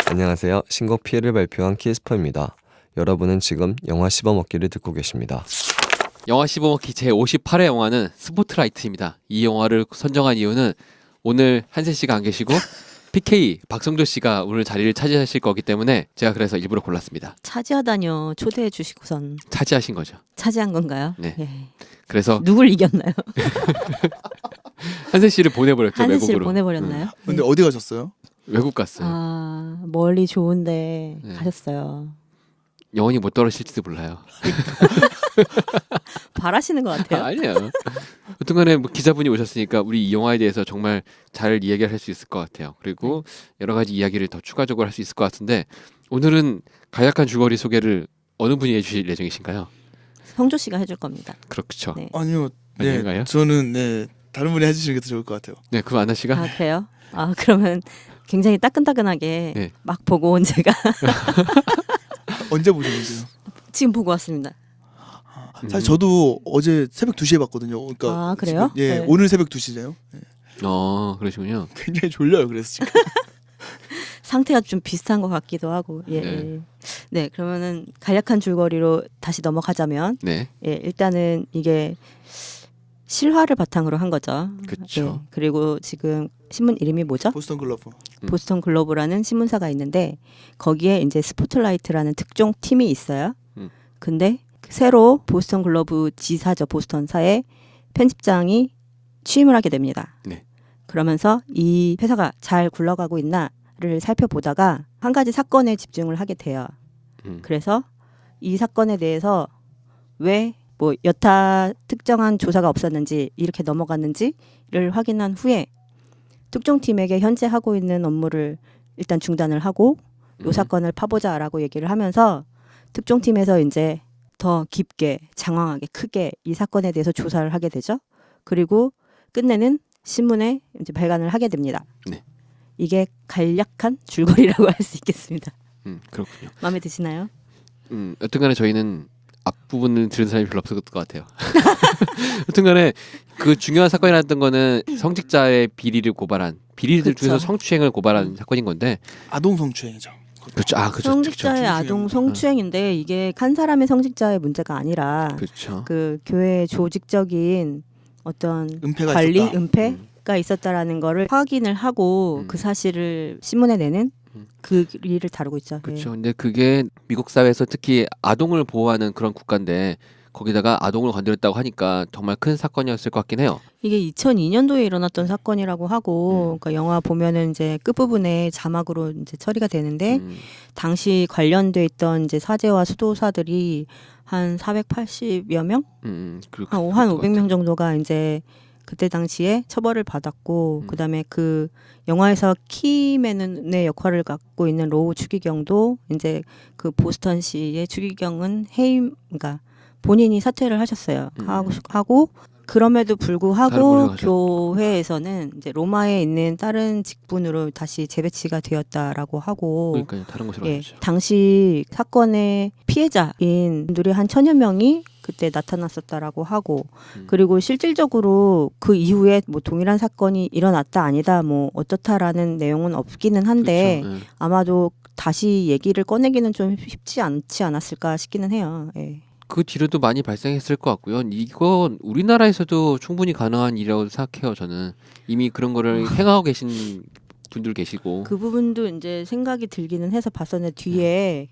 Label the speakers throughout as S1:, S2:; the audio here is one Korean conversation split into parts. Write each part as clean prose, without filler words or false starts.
S1: 안녕하세요. 신곡 피해를 발표한 키스퍼입니다. 여러분은 지금 영화 씹어먹기를 듣고 계십니다.
S2: 영화 씹어먹기 제58회 영화는 스포트라이트입니다. 이 영화를 선정한 이유는 오늘 한세 씨가 안 계시고 PK 박성조 씨가 오늘 자리를 차지하실 거기 때문에 제가 그래서 일부러 골랐습니다.
S3: 차지하다뇨. 초대해 주시고선
S2: 차지하신 거죠.
S3: 차지한 건가요?
S2: 네.
S3: 예.
S2: 그래서
S3: 누굴 이겼나요?
S2: 한세 씨를 보내버렸죠.
S3: 한세 씨를
S2: 외국으로.
S3: 보내버렸나요?
S4: 근데 어디 가셨어요?
S2: 외국 갔어요.
S3: 아, 멀리 좋은데
S2: 네.
S3: 가셨어요.
S2: 영원히 못 떨어질지도 몰라요.
S3: 바라시는 것 같아요.
S2: 아니에요. 여튼간에 뭐 기자분이 오셨으니까 우리 이 영화에 대해서 정말 잘 이야기를 할 수 있을 것 같아요. 그리고 여러 가지 이야기를 더 추가적으로 할 수 있을 것 같은데 오늘은 간략한 줄거리 소개를 어느 분이 해주실 예정이신가요?
S3: 성조 씨가 해줄 겁니다.
S2: 그렇죠.
S3: 네.
S4: 아니요. 네,
S2: 아닌가요?
S4: 저는 다른 분이 해주시는 게 더 좋을 것 같아요.
S2: 네, 그럼 안나 씨가
S3: 아, 그래요? 아, 그러면 굉장히 따끈따끈하게
S2: 네.
S3: 막 보고 온 제가
S4: 언제 보셨는데요?
S3: 지금 보고 왔습니다.
S4: 사실 저도 어제 새벽 2시에 봤거든요. 그러니까
S3: 아, 그래요?
S4: 지금, 예,
S3: 네.
S4: 오늘 새벽 2시네요. 예.
S2: 그러시군요.
S4: 굉장히 졸려요. 그래서 지금.
S3: 상태가 좀 비슷한 것 같기도 하고. 예.
S2: 네.
S3: 네. 네, 그러면은 간략한 줄거리로 다시 넘어가자면
S2: 네,
S3: 예, 일단은 이게 실화를 바탕으로 한 거죠.
S2: 그쵸.
S3: 예, 그리고 지금 신문 이름이 뭐죠?
S4: 보스턴 글러브.
S3: 보스턴 글로브라는 신문사가 있는데 거기에 이제 스포트라이트라는 특종 팀이 있어요.
S2: 음.
S3: 근데 새로 보스턴 글로브 지사죠. 보스턴사의 편집장이 취임을 하게 됩니다.
S2: 네.
S3: 그러면서 이 회사가 잘 굴러가고 있나를 살펴보다가 한 가지 사건에 집중을 하게 돼요.
S2: 음.
S3: 그래서 이 사건에 대해서 왜 뭐 여타 특정한 조사가 없었는지 이렇게 넘어갔는지를 확인한 후에 특종팀에게 현재 하고 있는 업무를 일단 중단을 하고 이 사건을 파보자라고 얘기를 하면서 특종팀에서 이제 더 깊게 장황하게 크게 이 사건에 대해서 조사를 하게 되죠. 그리고 끝내는 신문에 이제 발간을 하게 됩니다.
S2: 네.
S3: 이게 간략한 줄거리라고 할 수 있겠습니다.
S2: 그렇군요.
S3: 마음에 드시나요?
S2: 여튼간에 저희는 앞부분을 들은 사람이 별로 없을 것 같아요. 여튼간에 그 중요한 사건이 났던 거는 성직자의 비리를 고발한 비리들
S3: 그쵸.
S2: 중에서 성추행을 고발한 사건인 건데
S4: 아동 성추행이죠.
S2: 그렇죠. 그렇죠.
S3: 성직자의
S4: 그쵸.
S3: 아동 성추행인데 이게 한 사람의 성직자의 문제가 아니라
S2: 그렇죠.
S3: 그 교회의 조직적인 어떤
S4: 은폐가
S3: 관리
S4: 있었다.
S3: 은폐가 있었다라는 거를 확인을 하고
S2: 음.
S3: 그 사실을 신문에 내는
S2: 음.
S3: 그 일을 다루고 있죠.
S2: 그렇죠. 근데 그게 미국 사회에서 특히 아동을 보호하는 그런 국가인데 거기다가 아동을 건드렸다고 하니까 정말 큰 사건이었을 것 같긴 해요.
S3: 이게 2002년도에 일어났던 사건이라고 하고, 그러니까 영화 보면은 이제 끝 부분에 자막으로 이제 처리가 되는데 당시 관련돼 있던 이제 사제와 수도사들이 한 480여 명, 한 500명 정도가 이제 그때 당시에 처벌을 받았고, 그다음에 그 영화에서 키맨의 역할을 갖고 있는 로우 추기경도 이제 그 보스턴시의 추기경은 해임, 그러니까 본인이 사퇴를 하셨어요. 하고 그럼에도
S2: 다른
S3: 불구하고
S2: 곳에
S3: 교회에서는 이제 로마에 있는 다른 직분으로 다시 재배치가 되었다라고 하고,
S2: 그러니까 다른 곳으로
S3: 예,
S2: 가죠.
S3: 당시 사건의 피해자인 분들이 한 1000여 명이 그때 나타났었다라고 하고, 그리고 실질적으로 그 이후에 뭐 동일한 사건이 일어났다 아니다 뭐 어떻다라는 내용은 없기는 한데
S2: 그렇죠. 예.
S3: 아마도 다시 얘기를 꺼내기는 좀 쉽지 않지 않았을까 싶기는 해요. 예.
S2: 그 뒤로도 많이 발생했을 것 같고요. 이건 우리나라에서도 충분히 가능한 일이라고 생각해요. 저는 이미 그런 거를 행하고 계신 분들 계시고.
S3: 그 부분도 이제 생각이 들기는 해서 봤었는데 뒤에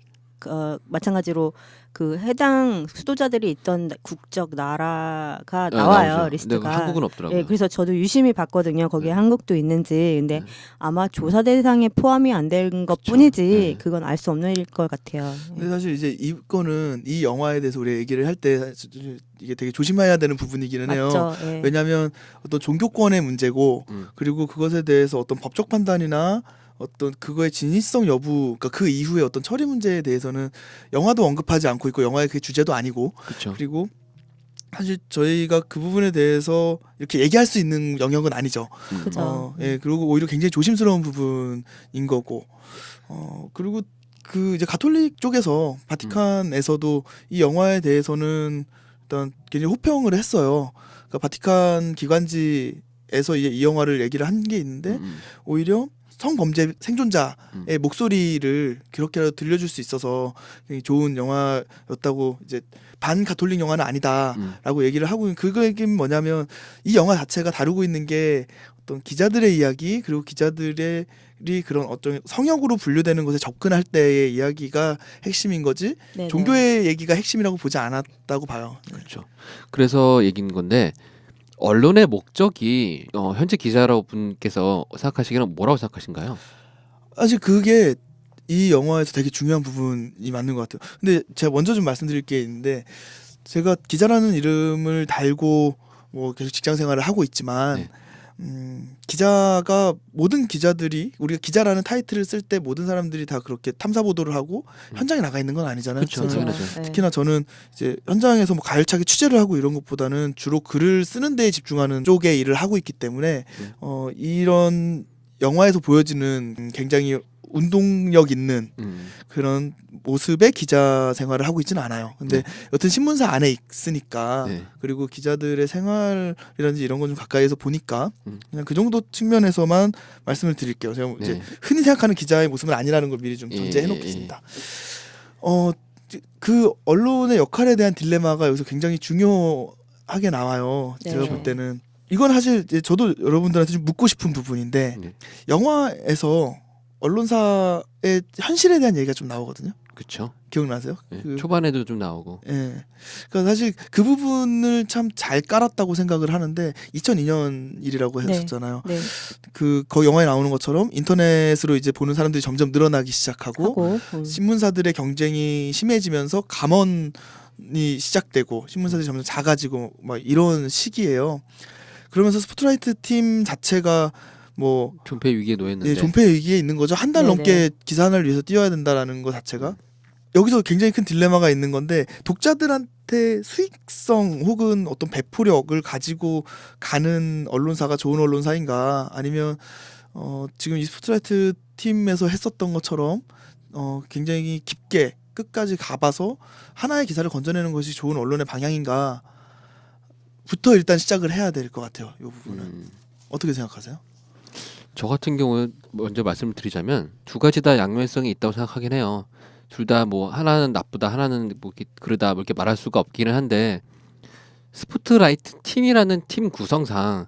S3: 마찬가지로 그 해당 수도자들이 있던 국적 나라가 나와요.
S2: 나오죠.
S3: 리스트가.
S2: 근데 한국은 없더라고요.
S3: 예, 그래서 저도 유심히 봤거든요. 거기에
S2: 네.
S3: 한국도 있는지. 근데
S2: 네.
S3: 아마 조사 대상에 포함이 안 된 것뿐이지
S2: 네.
S3: 그건 알 수 없는 일일 것 같아요.
S4: 근데 사실 이제 이거는 이 영화에 대해서 우리 얘기를 할 때 이게 되게 조심해야 되는 부분이기는 해요.
S3: 맞죠. 예.
S4: 왜냐하면 어떤 종교권의 문제고 그리고 그것에 대해서 어떤 법적 판단이나 어떤 그거의 진위성 여부, 그러니까 그 이후에 어떤 처리 문제에 대해서는 영화도 언급하지 않고 있고 영화의 그 주제도 아니고,
S2: 그렇죠.
S4: 그리고 사실 저희가 그 부분에 대해서 이렇게 얘기할 수 있는 영역은 아니죠.
S3: 그죠.
S4: 예, 그리고 오히려 굉장히 조심스러운 부분인 거고, 그리고 그 이제 가톨릭 쪽에서 바티칸에서도 이 영화에 대해서는 일단 굉장히 호평을 했어요. 그러니까 바티칸 기관지에서 이제 이 영화를 얘기를 한 게 있는데 오히려 성범죄 생존자의 목소리를 그렇게라도 들려줄 수 있어서 굉장히 좋은 영화였다고 이제 반가톨릭 영화는 아니다라고 얘기를 하고 그 얘기는 뭐냐면 이 영화 자체가 다루고 있는 게 어떤 기자들의 이야기 그리고 기자들의 그런 어떤 성역으로 분류되는 것에 접근할 때의 이야기가 핵심인 거지
S3: 네네.
S4: 종교의 얘기가 핵심이라고 보지 않았다고 봐요.
S2: 그렇죠. 그래서 얘기인 건데 언론의 목적이 현재 기자라고 분께서 생각하시기에는 뭐라고 생각하신가요?
S4: 사실 그게 이 영화에서 되게 중요한 부분이 맞는 것 같아요. 근데 제가 먼저 좀 말씀드릴 게 있는데 제가 기자라는 이름을 달고 뭐 계속 직장 생활을 하고 있지만
S2: 네.
S4: 기자가 모든 기자들이 우리가 기자라는 타이틀을 쓸 때 모든 사람들이 다 그렇게 탐사 보도를 하고 현장에 나가 있는 건 아니잖아요.
S2: 그렇죠.
S4: 그래서
S2: 당연하죠.
S3: 네.
S4: 특히나 저는 이제 현장에서 뭐 가열차게 취재를 하고 이런 것보다는 주로 글을 쓰는 데에 집중하는 쪽의 일을 하고 있기 때문에 이런 영화에서 보여지는 굉장히 운동력 있는 그런 모습의 기자 생활을 하고 있지는 않아요. 근데
S2: 네.
S4: 여튼 신문사 안에 있으니까
S2: 네.
S4: 그리고 기자들의 생활이라든지 이런 거 좀 가까이에서 보니까
S2: 음.
S4: 그냥 그 정도 측면에서만 말씀을 드릴게요. 제가 이제
S2: 네.
S4: 흔히 생각하는 기자의 모습은 아니라는 걸 미리 좀
S2: 예,
S4: 전제해
S2: 예,
S4: 놓겠습니다. 그 언론의 역할에 대한 딜레마가 여기서 굉장히 중요하게 나와요.
S3: 네.
S4: 제가 볼 때는 이건 사실 이제 저도 여러분들한테 좀 묻고 싶은 부분인데
S2: 네.
S4: 영화에서 언론사의 현실에 대한 얘기가 좀 나오거든요.
S2: 그렇죠.
S4: 기억나세요?
S2: 네.
S4: 그-
S2: 초반에도 좀 나오고.
S4: 예. 그러니까 사실 그 부분을 참 잘 깔았다고 생각을 하는데 2002년 일이라고
S3: 네.
S4: 했었잖아요.
S3: 네.
S4: 그 영화에 나오는 것처럼 인터넷으로 이제 보는 사람들이 점점 늘어나기 시작하고
S3: 하고
S4: 신문사들의 경쟁이 심해지면서 감언이 시작되고 신문사들이 점점 작아지고 막 이런 시기예요. 그러면서 스포트라이트 팀 자체가 뭐
S2: 존폐 위기에 놓였는데.
S4: 예, 존폐 위기에 있는 거죠. 한 달
S3: 네네.
S4: 넘게 기사 하나를 위해서 뛰어야 된다라는 것 자체가 여기서 굉장히 큰 딜레마가 있는 건데 독자들한테 수익성 혹은 어떤 배포력을 가지고 가는 언론사가 좋은 언론사인가 아니면 지금 이 스포트라이트 팀에서 했었던 것처럼 굉장히 깊게 끝까지 가봐서 하나의 기사를 건져내는 것이 좋은 언론의 방향인가 부터 일단 시작을 해야 될 것 같아요. 이 부분은 어떻게 생각하세요?
S2: 저 같은 경우 먼저 말씀을 드리자면 두 가지 다 양면성이 있다고 생각하긴 해요. 둘 다 뭐 하나는 나쁘다, 하나는 뭐 이렇게 그러다 뭐 이렇게 말할 수가 없기는 한데 스포트라이트 팀이라는 팀 구성상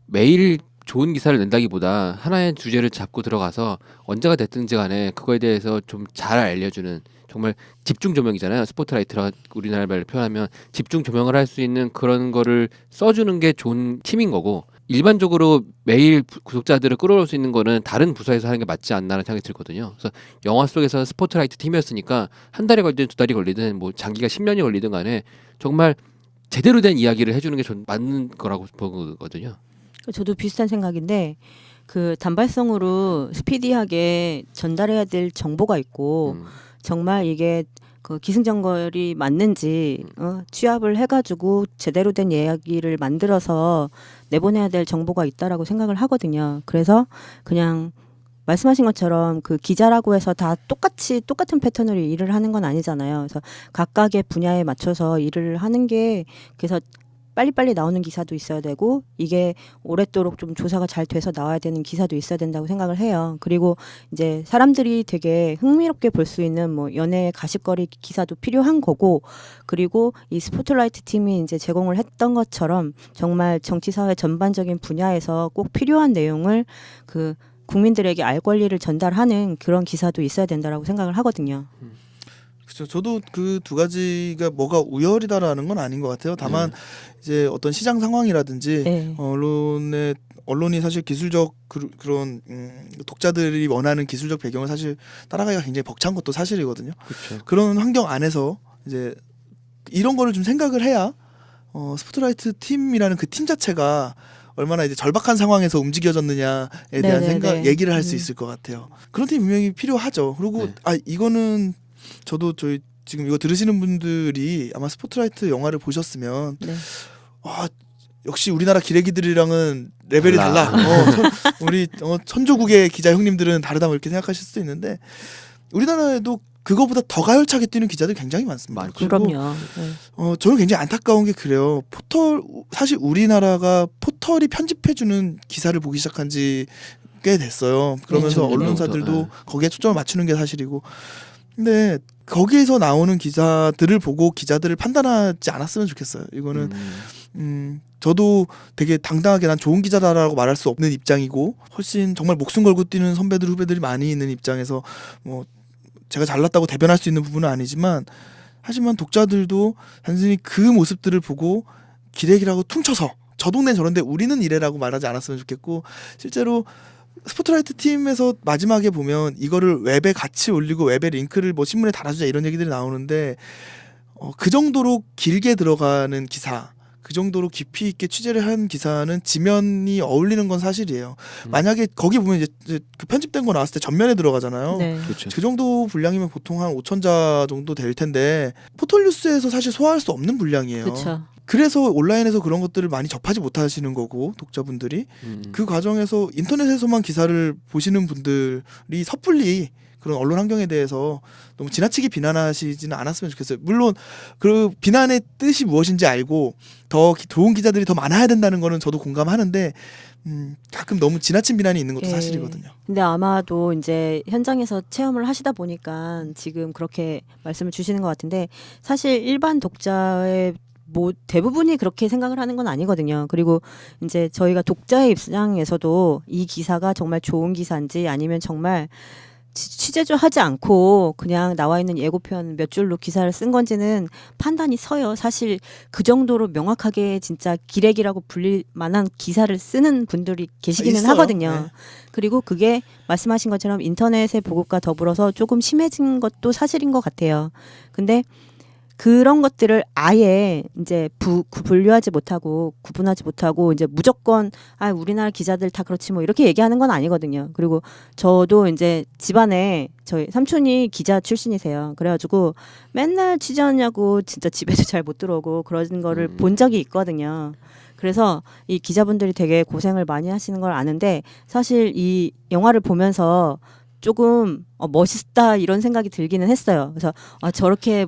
S2: 매일 좋은 기사를 낸다기보다 하나의 주제를 잡고 들어가서 언제가 됐든지 간에 그거에 대해서 좀 잘 알려주는 정말 집중 조명이잖아요. 스포트라이트라 우리나라 말로 표현하면 집중 조명을 할 수 있는 그런 거를 써주는 게 좋은 팀인 거고 일반적으로 매일 구독자들을 끌어올 수 있는 거는 다른 부서에서 하는 게 맞지 않나라는 생각이 들거든요. 그래서 영화 속에서 스포트라이트 팀이었으니까 한 달이 걸리든 두 달이 걸리든 뭐 장기가 10년이 걸리든 간에 정말 제대로 된 이야기를 해주는 게 전 맞는 거라고 보거든요.
S3: 저도 비슷한 생각인데 그 단발성으로 스피디하게 전달해야 될 정보가 있고 정말 이게 그 기승전결이 맞는지 취합을 해가지고 제대로 된 이야기를 만들어서 내보내야 될 정보가 있다라고 생각을 하거든요. 그래서 그냥 말씀하신 것처럼 그 기자라고 해서 다 똑같은 패턴으로 일을 하는 건 아니잖아요. 그래서 각각의 분야에 맞춰서 일을 하는 게 그래서 빨리빨리 나오는 기사도 있어야 되고 이게 오랫도록 좀 조사가 잘 돼서 나와야 되는 기사도 있어야 된다고 생각을 해요. 그리고 이제 사람들이 되게 흥미롭게 볼 수 있는 뭐 연예 가십거리 기사도 필요한 거고 그리고 이 스포트라이트 팀이 이제 제공을 했던 것처럼 정말 정치 사회 전반적인 분야에서 꼭 필요한 내용을 그 국민들에게 알 권리를 전달하는 그런 기사도 있어야 된다라고 생각을 하거든요.
S4: 그렇죠. 저도 그 두 가지가 뭐가 우열이다라는 건 아닌 것 같아요. 다만 이제 어떤 시장 상황이라든지
S3: 네.
S4: 언론이 사실 기술적 그런 독자들이 원하는 기술적 배경을 사실 따라가기가 굉장히 벅찬 것도 사실이거든요.
S2: 그렇죠.
S4: 그런 환경 안에서 이제 이런 거를 좀 생각을 해야 스포트라이트 팀이라는 그 팀 자체가 얼마나 이제 절박한 상황에서 움직여졌느냐에 대한
S3: 네네네.
S4: 얘기를 할 수 있을 것 같아요. 그런 팀 분명히 필요하죠. 그리고
S2: 네.
S4: 이거는 저도 저희 지금 이거 들으시는 분들이 아마 스포트라이트 영화를 보셨으면
S3: 네.
S4: 역시 우리나라 기레기들이랑은 레벨이
S2: 달라.
S4: 달라. 우리 천조국의 기자 형님들은 다르다 뭐 이렇게 생각하실 수도 있는데 우리나라에도 그거보다 더 가열차게 뛰는 기자들 굉장히 많습니다.
S2: 많죠.
S4: 그리고
S3: 그럼요. 네.
S4: 저는 굉장히 안타까운 게 그래요. 사실 우리나라가 포털이 편집해주는 기사를 보기 시작한 지 꽤 됐어요. 그러면서
S2: 그렇죠.
S4: 언론사들도
S2: 네.
S4: 거기에 초점을 맞추는 게 사실이고. 근데 거기에서 나오는 기사들을 보고 기자들을 판단하지 않았으면 좋겠어요. 이거는 저도 되게 당당하게 난 좋은 기자다라고 말할 수 없는 입장이고 훨씬 정말 목숨 걸고 뛰는 선배들 후배들이 많이 있는 입장에서 뭐 제가 잘났다고 대변할 수 있는 부분은 아니지만 하지만 독자들도 단순히 그 모습들을 보고 기레기라고 퉁쳐서 저 동네는 저런데 우리는 이래라고 말하지 않았으면 좋겠고 실제로 스포트라이트 팀에서 마지막에 보면 이거를 웹에 같이 올리고 웹에 링크를 뭐 신문에 달아주자 이런 얘기들이 나오는데 그 정도로 길게 들어가는 기사 그 정도로 깊이 있게 취재를 한 기사는 지면이 어울리는 건 사실이에요. 만약에 거기 보면 이제 그 편집된 거 나왔을 때 전면에 들어가잖아요.
S3: 네.
S2: 그렇죠.
S4: 그 정도 분량이면 보통 한 5,000자 정도 될 텐데 포털뉴스에서 사실 소화할 수 없는 분량이에요.
S3: 그렇죠.
S4: 그래서 온라인에서 그런 것들을 많이 접하지 못하시는 거고 독자분들이 그 과정에서 인터넷에서만 기사를 보시는 분들이 섣불리 그런 언론 환경에 대해서 너무 지나치게 비난하시지는 않았으면 좋겠어요. 물론 그 비난의 뜻이 무엇인지 알고 더 좋은 기자들이 더 많아야 된다는 거는 저도 공감하는데 가끔 너무 지나친 비난이 있는 것도
S3: 예.
S4: 사실이거든요.
S3: 근데 아마도 이제 현장에서 체험을 하시다 보니까 지금 그렇게 말씀을 주시는 것 같은데 사실 일반 독자의 뭐 대부분이 그렇게 생각을 하는 건 아니거든요. 그리고 이제 저희가 독자의 입장에서도 이 기사가 정말 좋은 기사인지 아니면 정말 취재도 하지 않고 그냥 나와 있는 예고편 몇 줄로 기사를 쓴 건지는 판단이 서요. 사실 그 정도로 명확하게 진짜 기레기라고 불릴 만한 기사를 쓰는 분들이 계시기는
S4: 있어요.
S3: 하거든요.
S4: 네.
S3: 그리고 그게 말씀하신 것처럼 인터넷의 보급과 더불어서 조금 심해진 것도 사실인 것 같아요. 근데 그런 것들을 아예 이제 분류하지 못하고 구분하지 못하고 이제 무조건 우리나라 기자들 다 그렇지 뭐 이렇게 얘기하는 건 아니거든요. 그리고 저도 이제 집안에 저희 삼촌이 기자 출신이세요. 그래가지고 맨날 취재하냐고 진짜 집에도 잘 못 들어오고 그런 거를 본 적이 있거든요. 그래서 이 기자분들이 되게 고생을 많이 하시는 걸 아는데 사실 이 영화를 보면서 조금 멋있다 이런 생각이 들기는 했어요. 그래서 저렇게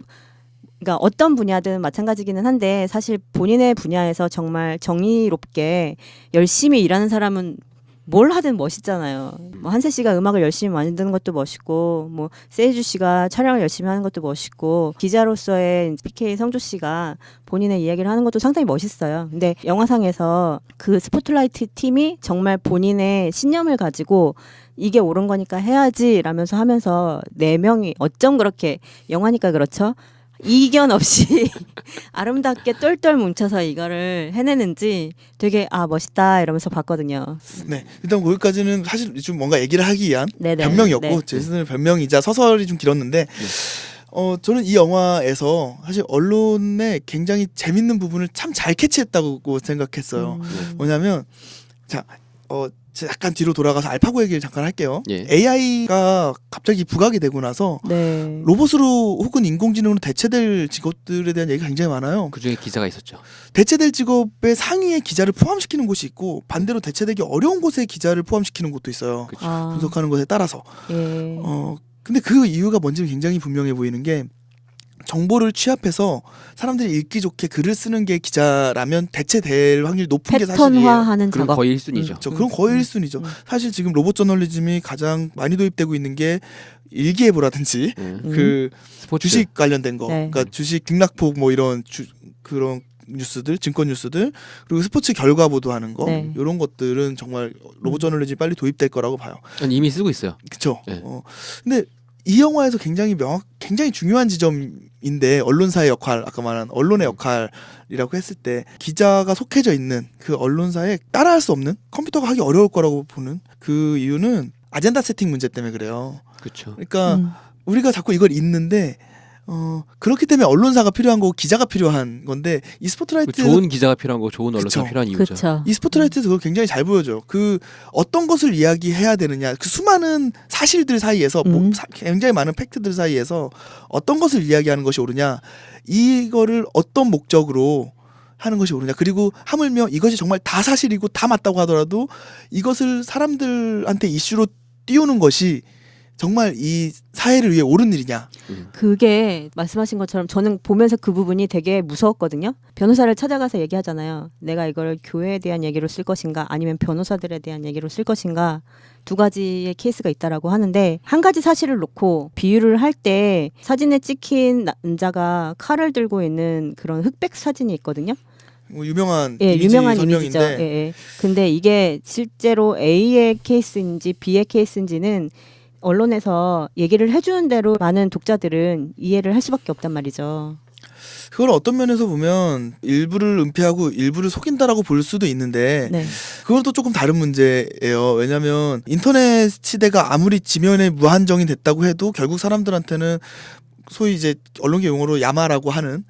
S3: 그러니까 어떤 분야든 마찬가지기는 한데 사실 본인의 분야에서 정말 정의롭게 열심히 일하는 사람은 뭘 하든 멋있잖아요. 뭐 한세 씨가 음악을 열심히 만드는 것도 멋있고 뭐 세이주 씨가 촬영을 열심히 하는 것도 멋있고 기자로서의 PK 성조 씨가 본인의 이야기를 하는 것도 상당히 멋있어요. 근데 영화상에서 그 스포트라이트 팀이 정말 본인의 신념을 가지고 이게 옳은 거니까 해야지 라면서 하면서 4명이 어쩜 그렇게 영화니까 그렇죠. 이견 없이 아름답게 똘똘 뭉쳐서 이거를 해내는지 되게 멋있다 이러면서 봤거든요.
S4: 네, 일단 거기까지는 사실 좀 뭔가 얘기를 하기 위한
S3: 네네.
S4: 변명이었고
S3: 네.
S4: 제 스스로 변명이자 서설이 좀 길었는데 저는 이 영화에서 사실 언론의 굉장히 재밌는 부분을 참 잘 캐치했다고 생각했어요. 뭐냐면 약간 뒤로 돌아가서 알파고 얘기를 잠깐 할게요.
S2: 예.
S4: AI가 갑자기 부각이 되고 나서
S3: 네.
S4: 로봇으로 혹은 인공지능으로 대체될 직업들에 대한 얘기가 굉장히 많아요.
S2: 그중에 기사가 있었죠.
S4: 대체될 직업의 상위에 기자를 포함시키는 곳이 있고 반대로 대체되기 어려운 곳에 기자를 포함시키는 곳도 있어요.
S2: 그렇죠.
S4: 분석하는 것에 따라서.
S3: 예.
S4: 근데 그 이유가 뭔지 굉장히 분명해 보이는 게 정보를 취합해서 사람들이 읽기 좋게 글을 쓰는 게 기자라면 대체될 확률이 높은 게 사실이에요.
S3: 패턴화하는
S2: 그럼
S3: 작업.
S2: 거의 1순위죠.
S4: 그렇죠. 그럼 거의 1순위죠. 사실 지금 로봇 저널리즘이 가장 많이 도입되고 있는 게 일기예보라든지 그
S2: 스포츠.
S4: 주식 관련된 거,
S3: 네.
S4: 그러니까 주식 등락폭 뭐 이런 그런 뉴스들, 증권 뉴스들, 그리고 스포츠 결과 보도하는 거,
S3: 네.
S4: 이런 것들은 정말 로봇 저널리즘이 빨리 도입될 거라고 봐요.
S2: 아니, 이미 쓰고 있어요.
S4: 그렇죠.
S2: 네.
S4: 근데 이 영화에서 굉장히 중요한 지점인데 언론사의 역할, 아까 말한 언론의 역할이라고 했을 때 기자가 속해져 있는 그 언론사에 따라할 수 없는 컴퓨터가 하기 어려울 거라고 보는 그 이유는 아젠다 세팅 문제 때문에 그래요.
S2: 그렇죠.
S4: 그러니까 우리가 자꾸 이걸 읽는데 그렇기 때문에 언론사가 필요한 거고 기자가 필요한 건데 이 스포트라이트
S2: 좋은 기자가 필요한 거고 좋은 언론사가
S4: 그쵸.
S2: 필요한 이유죠.
S3: 그렇죠.
S4: 이 스포트라이트에서 그걸 굉장히 잘 보여줘요. 그 어떤 것을 이야기해야 되느냐, 그 수많은 사실들 사이에서 굉장히 많은 팩트들 사이에서 어떤 것을 이야기하는 것이 옳으냐, 이거를 어떤 목적으로 하는 것이 옳으냐, 그리고 하물며 이것이 정말 다 사실이고 다 맞다고 하더라도 이것을 사람들한테 이슈로 띄우는 것이 정말 이 사회를 위해 옳은 일이냐.
S3: 그게 말씀하신 것처럼 저는 보면서 그 부분이 되게 무서웠거든요. 변호사를 찾아가서 얘기하잖아요. 내가 이걸 교회에 대한 얘기로 쓸 것인가 아니면 변호사들에 대한 얘기로 쓸 것인가 두 가지의 케이스가 있다라고 하는데 한 가지 사실을 놓고 비유를 할 때 사진에 찍힌 남자가 칼을 들고 있는 그런 흑백 사진이 있거든요.
S4: 뭐 유명한
S3: 예,
S4: 이미지
S3: 유명한
S4: 설명인데
S3: 이미지죠. 예, 예. 근데 이게 실제로 A의 케이스인지 B의 케이스인지는 언론에서 얘기를 해주는 대로 많은 독자들은 이해를 할 수밖에 없단 말이죠.
S4: 그걸 어떤 면에서 보면 일부를 은폐하고 일부를 속인다라고 볼 수도 있는데
S3: 네.
S4: 그건 또 조금 다른 문제예요. 왜냐하면 인터넷 시대가 아무리 지면에 무한정이 됐다고 해도 결국 사람들한테는 소위 이제 언론계 용어로 야마라고 하는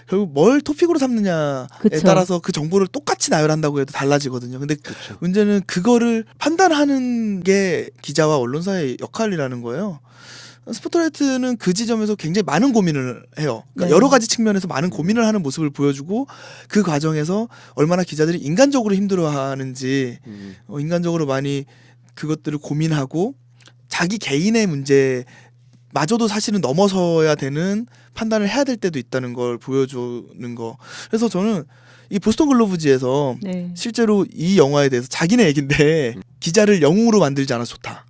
S4: 결국 뭘 토픽으로 삼느냐에
S3: 그쵸.
S4: 따라서 그 정보를 똑같이 나열한다고 해도 달라지거든요. 근데
S2: 그렇죠.
S4: 문제는 그거를 판단하는 게 기자와 언론사의 역할이라는 거예요. 스포트라이트는 그 지점에서 굉장히 많은 고민을 해요. 그러니까
S3: 네.
S4: 여러 가지 측면에서 많은 고민을 하는 모습을 보여주고 그 과정에서 얼마나 기자들이 인간적으로 힘들어하는지 인간적으로 많이 그것들을 고민하고 자기 개인의 문제마저도 사실은 넘어서야 되는 판단을 해야 될 때도 있다는 걸 보여주는 거. 그래서 저는 이 보스턴 글로브지에서
S3: 네.
S4: 실제로 이 영화에 대해서 자기네 얘긴데 기자를 영웅으로 만들지 않아서 좋다.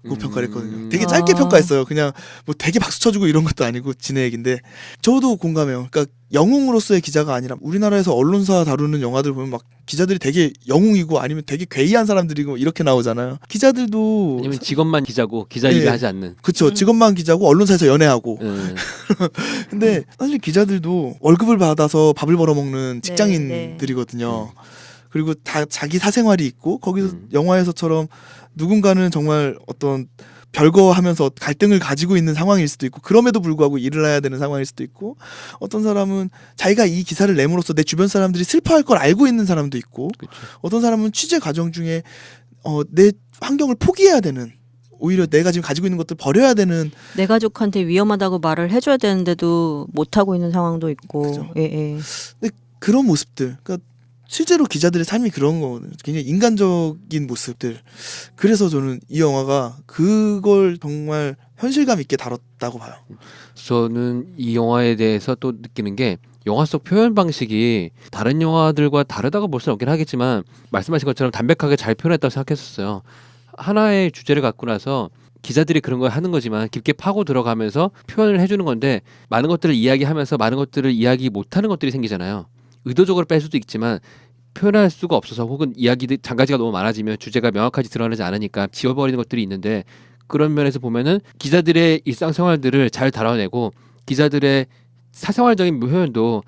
S4: 그 평가를 했거든요. 되게 짧게
S3: 아.
S4: 평가했어요. 그냥 뭐 되게 박수 쳐주고 이런 것도 아니고 지네 얘긴데 저도 공감해요. 그러니까 영웅으로서의 기자가 아니라 우리나라에서 언론사 다루는 영화들 보면 막 기자들이 되게 영웅이고 아니면 되게 괴이한 사람들이고 이렇게 나오잖아요. 기자들도
S2: 왜냐면 직업만 기자고 기자 일을
S4: 네.
S2: 하지 않는.
S4: 그쵸. 직업만 기자고 언론사에서 연애하고
S2: 예.
S4: 근데 사실 기자들도 월급을 받아서 밥을 벌어먹는
S3: 네,
S4: 직장인들이거든요. 그리고 다 자기 사생활이 있고 거기서
S2: 음.
S4: 영화에서처럼 누군가는 정말 어떤 별거 하면서 갈등을 가지고 있는 상황일 수도 있고 그럼에도 불구하고 일을 해야 되는 상황일 수도 있고 어떤 사람은 자기가 이 기사를 내므로써 내 주변 사람들이 슬퍼할 걸 알고 있는 사람도 있고
S2: 그렇죠.
S4: 어떤 사람은 취재 과정 중에 내 환경을 포기해야 되는 오히려 내가 지금 가지고 있는 것들 버려야 되는
S3: 내 가족한테 위험하다고 말을 해줘야 되는데도 못 하고 있는 상황도 있고.
S4: 그죠.
S3: 예, 예.
S4: 그런 모습들. 그러니까 실제로 기자들의 삶이 그런 거거든요. 굉장히 인간적인 모습들. 그래서 저는 이 영화가 그걸 정말 현실감 있게 다뤘다고 봐요.
S2: 저는 이 영화에 대해서 또 느끼는 게 영화 속 표현 방식이 다른 영화들과 다르다고 볼 수는 없긴 하겠지만 말씀하신 것처럼 담백하게 잘 표현했다고 생각했었어요. 하나의 주제를 갖고 나서 기자들이 그런 걸 하는 거지만 깊게 파고 들어가면서 표현을 해주는 건데 많은 것들을 이야기하면서 많은 것들을 이야기 못하는 것들이 생기잖아요. 의도적으로 뺄 수도 있지만 표현할 수가 없어서 혹은 이야기들 장가지가 너무 많아지면 주제가 명확하지 드러나지 않으니까 지워버리는 것들이 있는데 그런 면에서 보면은 기자들의 일상생활들을 잘 다뤄내고 기자들의 사생활적인 표현도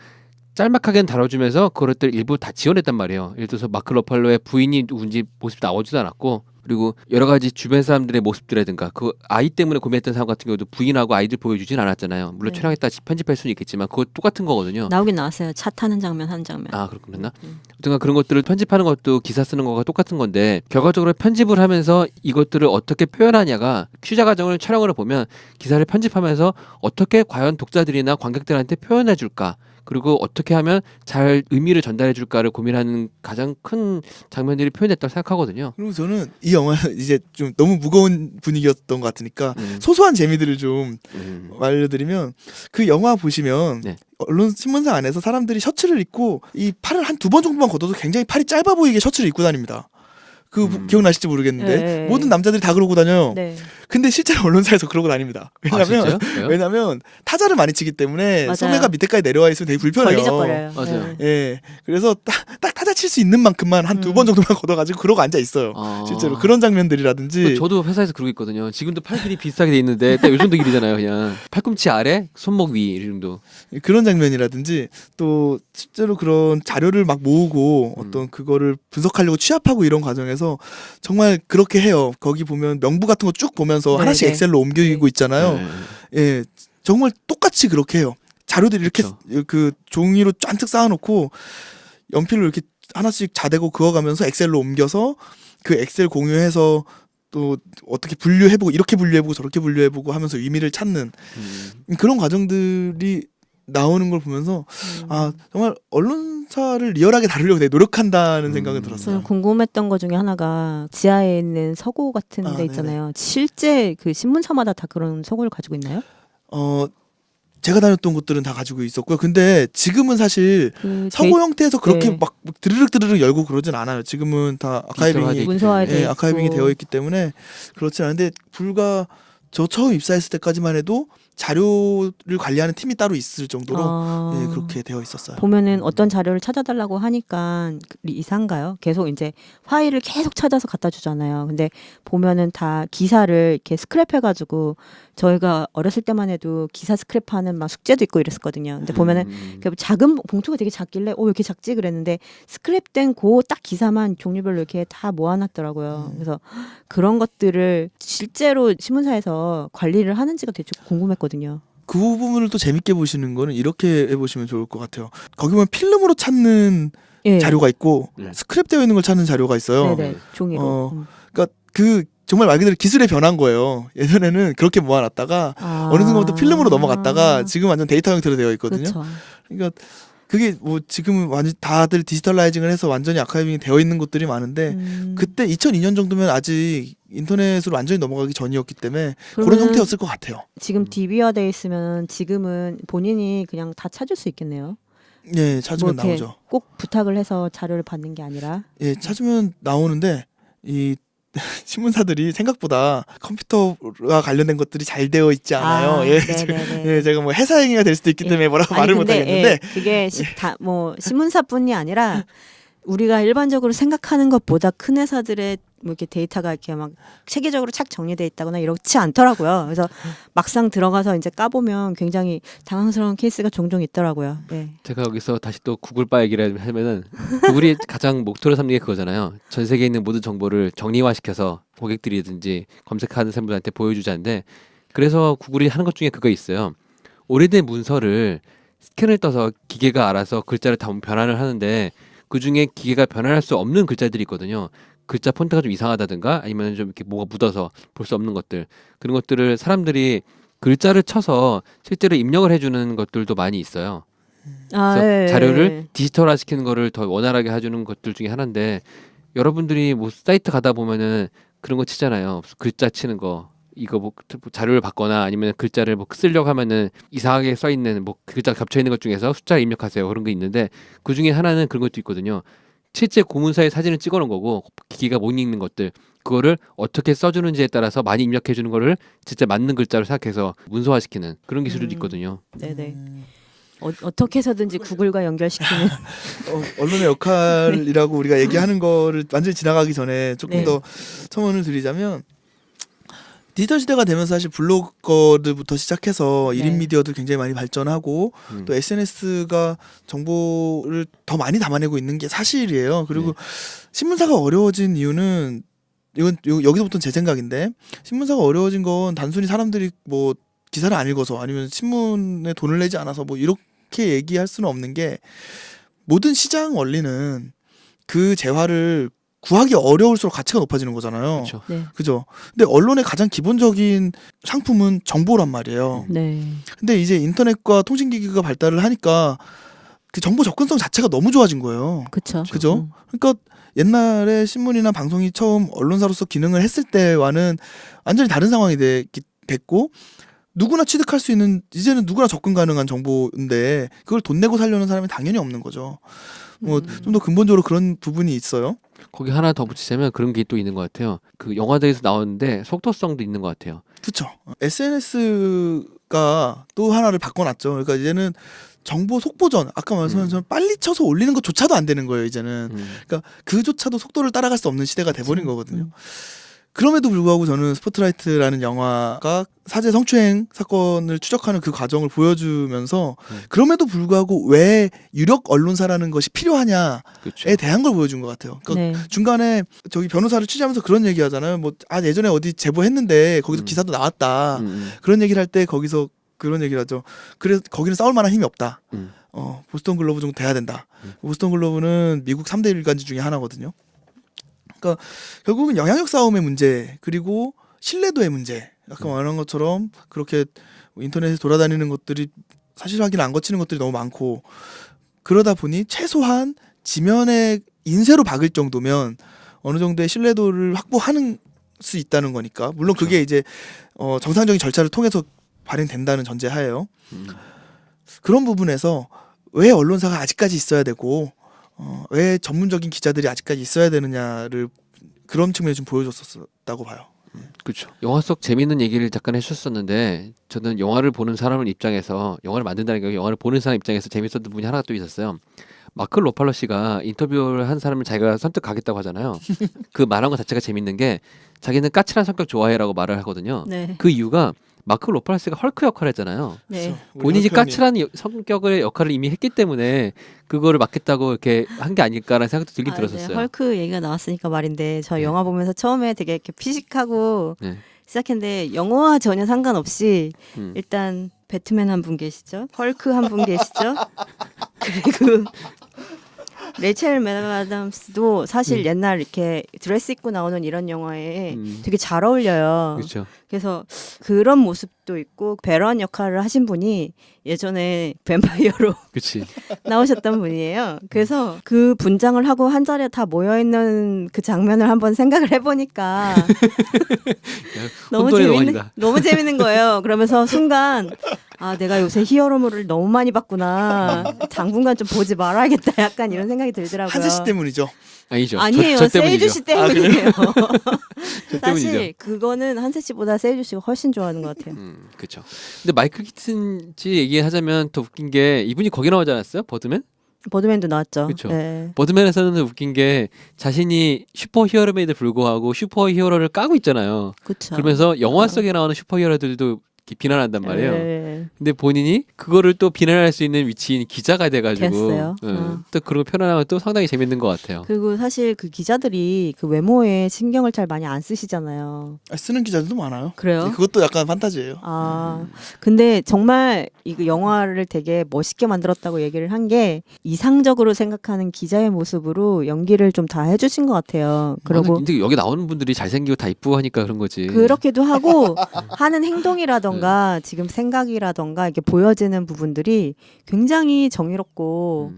S2: 짤막하게는 다뤄주면서 그것들 일부 다 지원했단 말이에요. 예를 들어서 마크 러팔로의 부인이 누군지 모습이 나오지도 않았고 그리고 여러 가지 주변 사람들의 모습들이라든가 그 아이 때문에 고민했던 사람 같은 경우도 부인하고 아이들 보여주진 않았잖아요. 물론
S3: 네.
S2: 촬영했다 편집할 수는 있겠지만 그거 똑같은 거거든요.
S3: 나오긴 나왔어요. 차 타는 장면 한 장면.
S2: 아 그렇구나. 어쨌든 그런 것들을 편집하는 것도 기사 쓰는 거가 똑같은 건데 결과적으로 편집을 하면서 이것들을 어떻게 표현하냐가 취재 과정을 촬영을 보면 기사를 편집하면서 어떻게 과연 독자들이나 관객들한테 표현해 줄까 그리고 어떻게 하면 잘 의미를 전달해 줄까를 고민하는 가장 큰 장면들이 표현됐다고 생각하거든요.
S4: 그리고 저는 이 영화 이제 좀 너무 무거운 분위기였던 것 같으니까 소소한 재미들을 좀 알려드리면 그 영화 보시면
S2: 네.
S4: 언론 신문사 안에서 사람들이 셔츠를 입고 이 팔을 한 두 번 정도만 걷어도 굉장히 팔이 짧아 보이게 셔츠를 입고 다닙니다. 기억나실지 모르겠는데
S3: 네.
S4: 모든 남자들이 다 그러고 다녀요.
S3: 네.
S4: 근데 실제로 언론사에서 그러고 다닙니다.
S2: 진짜요?
S4: 왜냐면 타자를 많이 치기 때문에
S3: 맞아요.
S4: 소매가 밑에까지 내려와 있으면 되게 불편해요.
S3: 걸리적거려요.
S2: 맞아요.
S3: 네.
S4: 예, 그래서 딱 타자 칠 수 있는 만큼만 한 두 번 정도만 걷어가지고 그러고 앉아 있어요. 실제로 그런 장면들이라든지
S2: 저도 회사에서 그러고 있거든요. 지금도 팔 길이 비슷하게 돼 있는데 딱 요 정도 길이잖아요. 그냥 팔꿈치 아래, 손목 위 이 정도.
S4: 그런 장면이라든지 또 실제로 그런 자료를 막 모으고 어떤 그거를 분석하려고 취합하고 이런 과정에서 정말 그렇게 해요. 거기 보면 명부 같은 거 쭉 보면서
S3: 네,
S4: 하나씩
S3: 네.
S4: 엑셀로 옮기고 있잖아요.
S2: 네.
S4: 예, 정말 똑같이 그렇게 해요. 자료들 이렇게 그 종이로 짠뜩 쌓아놓고 연필로 이렇게 하나씩 자대고 그어가면서 엑셀로 옮겨서 그 엑셀 공유해서 또 어떻게 분류해보고 이렇게 분류해보고 저렇게 분류해보고 하면서 의미를 찾는 그런 과정들이 나오는 걸 보면서 아 정말 언론사를 리얼하게 다루려고 되게 노력한다는 생각이 들었어요.
S3: 저는 궁금했던 것 중에 하나가 지하에 있는 서고 같은 데 있잖아요. 실제 그 신문사마다 다 그런 서고를 가지고 있나요?
S4: 제가 다녔던 곳들은 다 가지고 있었고요. 근데 지금은 사실
S3: 그
S4: 서고 형태에서 그렇게
S3: 네.
S4: 막 드르륵 열고 그러진 않아요. 지금은 다 아카이빙이
S3: 문서화돼
S4: 아카이빙이
S3: 있고.
S4: 되어 있기 때문에 그렇진 않은데 불과 저 처음 입사했을 때까지만 해도 자료를 관리하는 팀이 따로 있을 정도로 예, 그렇게 되어 있었어요.
S3: 보면은 어떤 자료를 찾아달라고 하니까 이상가요? 계속 이제 파일을 계속 찾아서 갖다 주잖아요. 근데 보면은 다 기사를 이렇게 스크랩해가지고 저희가 어렸을 때만 해도 기사 스크랩하는 막 숙제도 있고 이랬었거든요. 근데 보면은 그 작은 봉투가 되게 작길래 왜 이렇게 작지 그랬는데 스크랩된 그 딱 기사만 종류별로 이렇게 다 모아놨더라고요. 그래서 그런 것들을 실제로 신문사에서 관리를 하는지가 되게 궁금했거든요.
S4: 그 부분을 또 재밌게 보시는 거는 이렇게 해보시면 좋을 것 같아요. 거기 보면 필름으로 찾는
S3: 예.
S4: 자료가 있고
S2: 네.
S4: 스크랩되어 있는 걸 찾는 자료가 있어요.
S3: 네네 종이로.
S4: 그러니까 그 정말 말 그대로 기술의 변한 거예요. 예전에는 그렇게 모아놨다가 어느 순간부터 필름으로 넘어갔다가 지금 완전 데이터 형태로 되어 있거든요.
S3: 그렇죠.
S4: 그러니까 그게 뭐 지금은 완전 다들 디지털라이징을 해서 완전히 아카이빙이 되어 있는 곳들이 많은데 그때 2002년 정도면 아직 인터넷으로 완전히 넘어가기 전이었기 때문에 그런
S3: 그러면은
S4: 형태였을 것 같아요.
S3: 지금 DB화돼 있으면 지금은 본인이 그냥 다 찾을 수 있겠네요.
S4: 예, 찾으면
S3: 뭐 이렇게
S4: 나오죠.
S3: 꼭 부탁을 해서 자료를 받는 게 아니라.
S4: 예, 찾으면 나오는데 이 신문사들이 생각보다 컴퓨터와 관련된 것들이 잘 되어 있지 않아요. 예,
S3: 네네네.
S4: 예, 제가 뭐 회사 행위가 될 수도 있기 때문에 뭐라고 말을 못 하겠는데
S3: 예, 그게 뭐 신문사뿐이 아니라 우리가 일반적으로 생각하는 것보다 큰 회사들의 뭐 이렇게 데이터가 이렇게 막 체계적으로 착 정리돼 있다거나 이렇지 않더라고요. 그래서 막상 들어가서 이제 까보면 굉장히 당황스러운 케이스가 종종 있더라고요. 네.
S2: 제가 여기서 다시 또 구글바 얘기를 하면은 구글이 가장 목표로 삼는 게 그거잖아요. 전 세계에 있는 모든 정보를 정리화시켜서 고객들이든지 검색하는 사람들한테 보여주자는데 그래서 구글이 하는 것 중에 그거 있어요. 오래된 문서를 스캔을 떠서 기계가 알아서 글자를 다 변환을 하는데 그 중에 기계가 변환할 수 없는 글자들이 있거든요. 글자 폰트가 좀 이상하다든가 아니면 좀 이렇게 뭐가 묻어서 볼 수 없는 것들 그런 것들을 사람들이 글자를 쳐서 실제로 입력을 해주는 것들도 많이 있어요. 그래서
S3: 예,
S2: 자료를 디지털화 시키는 거를 더 원활하게 해주는 것들 중에 하나인데 여러분들이 뭐 사이트 가다 보면은 그런 거 치잖아요. 글자 치는 거 이거 뭐 자료를 받거나 아니면 글자를 뭐 쓰려고 하면은 이상하게 써 있는 뭐 글자 겹쳐 있는 것 중에서 숫자를 입력하세요 그런 게 있는데 그 중에 하나는 그런 것도 있거든요. 실제 고문서에 사진을 찍어놓은 거고 기계가 못 읽는 것들 그거를 어떻게 써주는지에 따라서 많이 입력해주는 거를 진짜 맞는 글자로 생각해서 문서화시키는 그런 기술도 있거든요.
S3: 네네. 어떻게 해서든지 구글과 연결시키는.
S4: 언론의 역할이라고 우리가 얘기하는 거를 완전히 지나가기 전에 조금
S3: 네.
S4: 더 첨언을 드리자면 디지털 시대가 되면서 사실 블로거들부터 시작해서
S3: 네.
S4: 1인 미디어도 굉장히 많이 발전하고 또 SNS가 정보를 더 많이 담아내고 있는 게 사실이에요. 그리고 신문사가 어려워진 이유는 이건 여기서부터 제 생각인데 신문사가 어려워진 건 단순히 사람들이 뭐 기사를 안 읽어서 아니면 신문에 돈을 내지 않아서 뭐 이렇게 얘기할 수는 없는 게 모든 원리는 그 재화를 구하기 어려울수록 가치가 높아지는 거잖아요.
S2: 그렇죠.
S3: 네.
S4: 그죠? 근데 언론의 가장 기본적인 상품은 정보란 말이에요.
S3: 네.
S4: 근데 이제 인터넷과 통신기기가 발달을 하니까 그 정보 접근성 자체가 너무 좋아진 거예요.
S3: 그렇죠.
S4: 그죠? 그러니까 옛날에 신문이나 방송이 처음 언론사로서 기능을 했을 때와는 완전히 다른 상황이 됐고 누구나 취득할 수 있는 이제는 누구나 접근 가능한 정보인데 그걸 돈 내고 살려는 사람이 당연히 없는 거죠. 뭐 좀 더 근본적으로 그런 부분이 있어요.
S2: 거기 하나 더 붙이자면 그런 게 또 있는 것 같아요. 그 영화대에서 나오는데 속도성도 있는 것 같아요.
S4: 그렇죠. SNS가 또 하나를 바꿔놨죠. 그러니까 이제는 정보 속보전 아까 말씀하신 것처럼 빨리 쳐서 올리는 것조차도 안 되는 거예요. 이제는 그러니까 그조차도 속도를 따라갈 수 없는 시대가 돼버린 거거든요. 그럼에도 불구하고 저는 스포트라이트라는 영화가 사제 성추행 사건을 추적하는 그 과정을 보여주면서 그럼에도 불구하고 왜 유력 언론사라는 것이 필요하냐에
S2: 그렇죠.
S4: 대한 걸 보여준 것 같아요. 그러니까
S3: 네.
S4: 중간에 저기 변호사를 취재하면서 그런 얘기 하잖아요. 뭐 예전에 어디 제보했는데 거기서 기사도 나왔다. 그런 얘기를 할 때 거기서 그런 얘기를 하죠. 그래서 거기는 싸울 만한 힘이 없다. 보스턴 글로브 정도 돼야 된다. 보스턴 글로브는 미국 3대 일간지 중에 하나거든요. 그러니까 결국은 영향력 싸움의 문제 그리고 신뢰도의 문제 아까 말한 것처럼 그렇게 인터넷에 돌아다니는 것들이 사실 확인 안 거치는 것들이 너무 많고 그러다 보니 최소한 지면에 인쇄로 박을 정도면 어느 정도의 신뢰도를 확보하는 수 있다는 거니까 물론 그게 이제 정상적인 절차를 통해서 발행된다는 전제하에요. 그런 부분에서 왜 언론사가 아직까지 있어야 되고 왜 전문적인 기자들이 아직까지 있어야 되느냐를 그런 측면에 좀 보여줬었다고 봐요.
S2: 그렇죠. 영화 속 재밌는 얘기를 잠깐 해주셨었는데 저는 영화를 보는 사람 입장에서 영화를 만든다는 게 영화를 보는 사람 입장에서 재밌었던 부분이 하나가 또 있었어요. 마크 로팔러 씨가 인터뷰를 한 사람을 자기가 선택하겠다고 하잖아요. 그 말한 것 자체가 재밌는 게 자기는 까칠한 성격 좋아해라고 말을 하거든요.
S3: 네.
S2: 그 이유가 마크 로팔러 씨가 헐크 역할을 했잖아요.
S3: 네.
S4: 그래서 우리
S2: 본인이
S4: 헐크 형님,
S2: 까칠한 성격의 역할을 이미 했기 때문에 그거를 맡겠다고 이렇게 한 게 아닐까라는 생각도 들긴
S3: 네.
S2: 들었었어요.
S3: 헐크 얘기가 나왔으니까 말인데 저
S2: 네.
S3: 영화 보면서 처음에 되게 이렇게 피식하고
S2: 네.
S3: 시작했는데 영화와 전혀 상관없이
S2: 음.
S3: 일단 배트맨 한 분 계시죠? 헐크 한 분 계시죠? 그리고 레이첼 맥아담스도 사실 옛날 이렇게 드레스 입고 나오는 이런 영화에 되게 잘 어울려요.
S2: 그렇죠.
S3: 그래서 그런 모습도 있고 베런 역할을 하신 분이 예전에 뱀파이어로
S2: 그렇지.
S3: 나오셨던 분이에요. 그래서 그 분장을 하고 한 자리에 다 모여 있는 그 장면을 한번 생각을 해보니까
S2: 혼돈의 영화이다.
S3: 너무 재밌는 거예요. 그러면서 순간 아 내가 요새 히어로물을 너무 많이 봤구나. 당분간 좀 보지 말아야겠다. 약간 이런 생각이 들더라고요.
S4: 한세 씨 때문이죠.
S2: 아니죠.
S3: 아니에요.
S2: 저
S3: 세이주 씨 때문이에요.
S2: 저
S3: 사실
S2: 때문이죠.
S3: 그거는 한세 씨보다 세이주 씨가 훨씬 좋아하는 것 같아요.
S2: 그렇죠. 근데 마이클 키튼 씨 얘기하자면 더 웃긴 게 이분이 거기 나오지 않았어요? 버드맨?
S3: 버드맨도 나왔죠.
S2: 그쵸.
S3: 네.
S2: 버드맨에서는 웃긴 게 자신이 슈퍼 히어로임에도 불구하고 슈퍼 히어로를 까고 있잖아요.
S3: 그렇죠.
S2: 그러면서 영화 속에 나오는 슈퍼 히어로들도 이렇게 비난한단 말이에요.
S3: 네.
S2: 근데 본인이 그거를 또 비난할 수 있는 위치인 기자가 돼가지고
S3: 됐어요.
S2: 또 그런 거 표현하는 것도 상당히 재밌는 것 같아요.
S3: 그리고 사실 그 기자들이 그 외모에 신경을 잘 많이 안 쓰시잖아요.
S4: 쓰는 기자들도 많아요.
S3: 그래요?
S4: 그것도 약간 판타지예요.
S3: 아, 근데 정말 이거 영화를 되게 멋있게 만들었다고 얘기를 한 게 이상적으로 생각하는 기자의 모습으로 연기를 좀 다 해주신 것 같아요. 그리고
S2: 근데 여기 나오는 분들이 잘생기고 다 이쁘고 하니까 그런 거지.
S3: 그렇기도 하고 하는 행동이라던가 지금 생각이라던가 이렇게 보여지는 부분들이 굉장히 정의롭고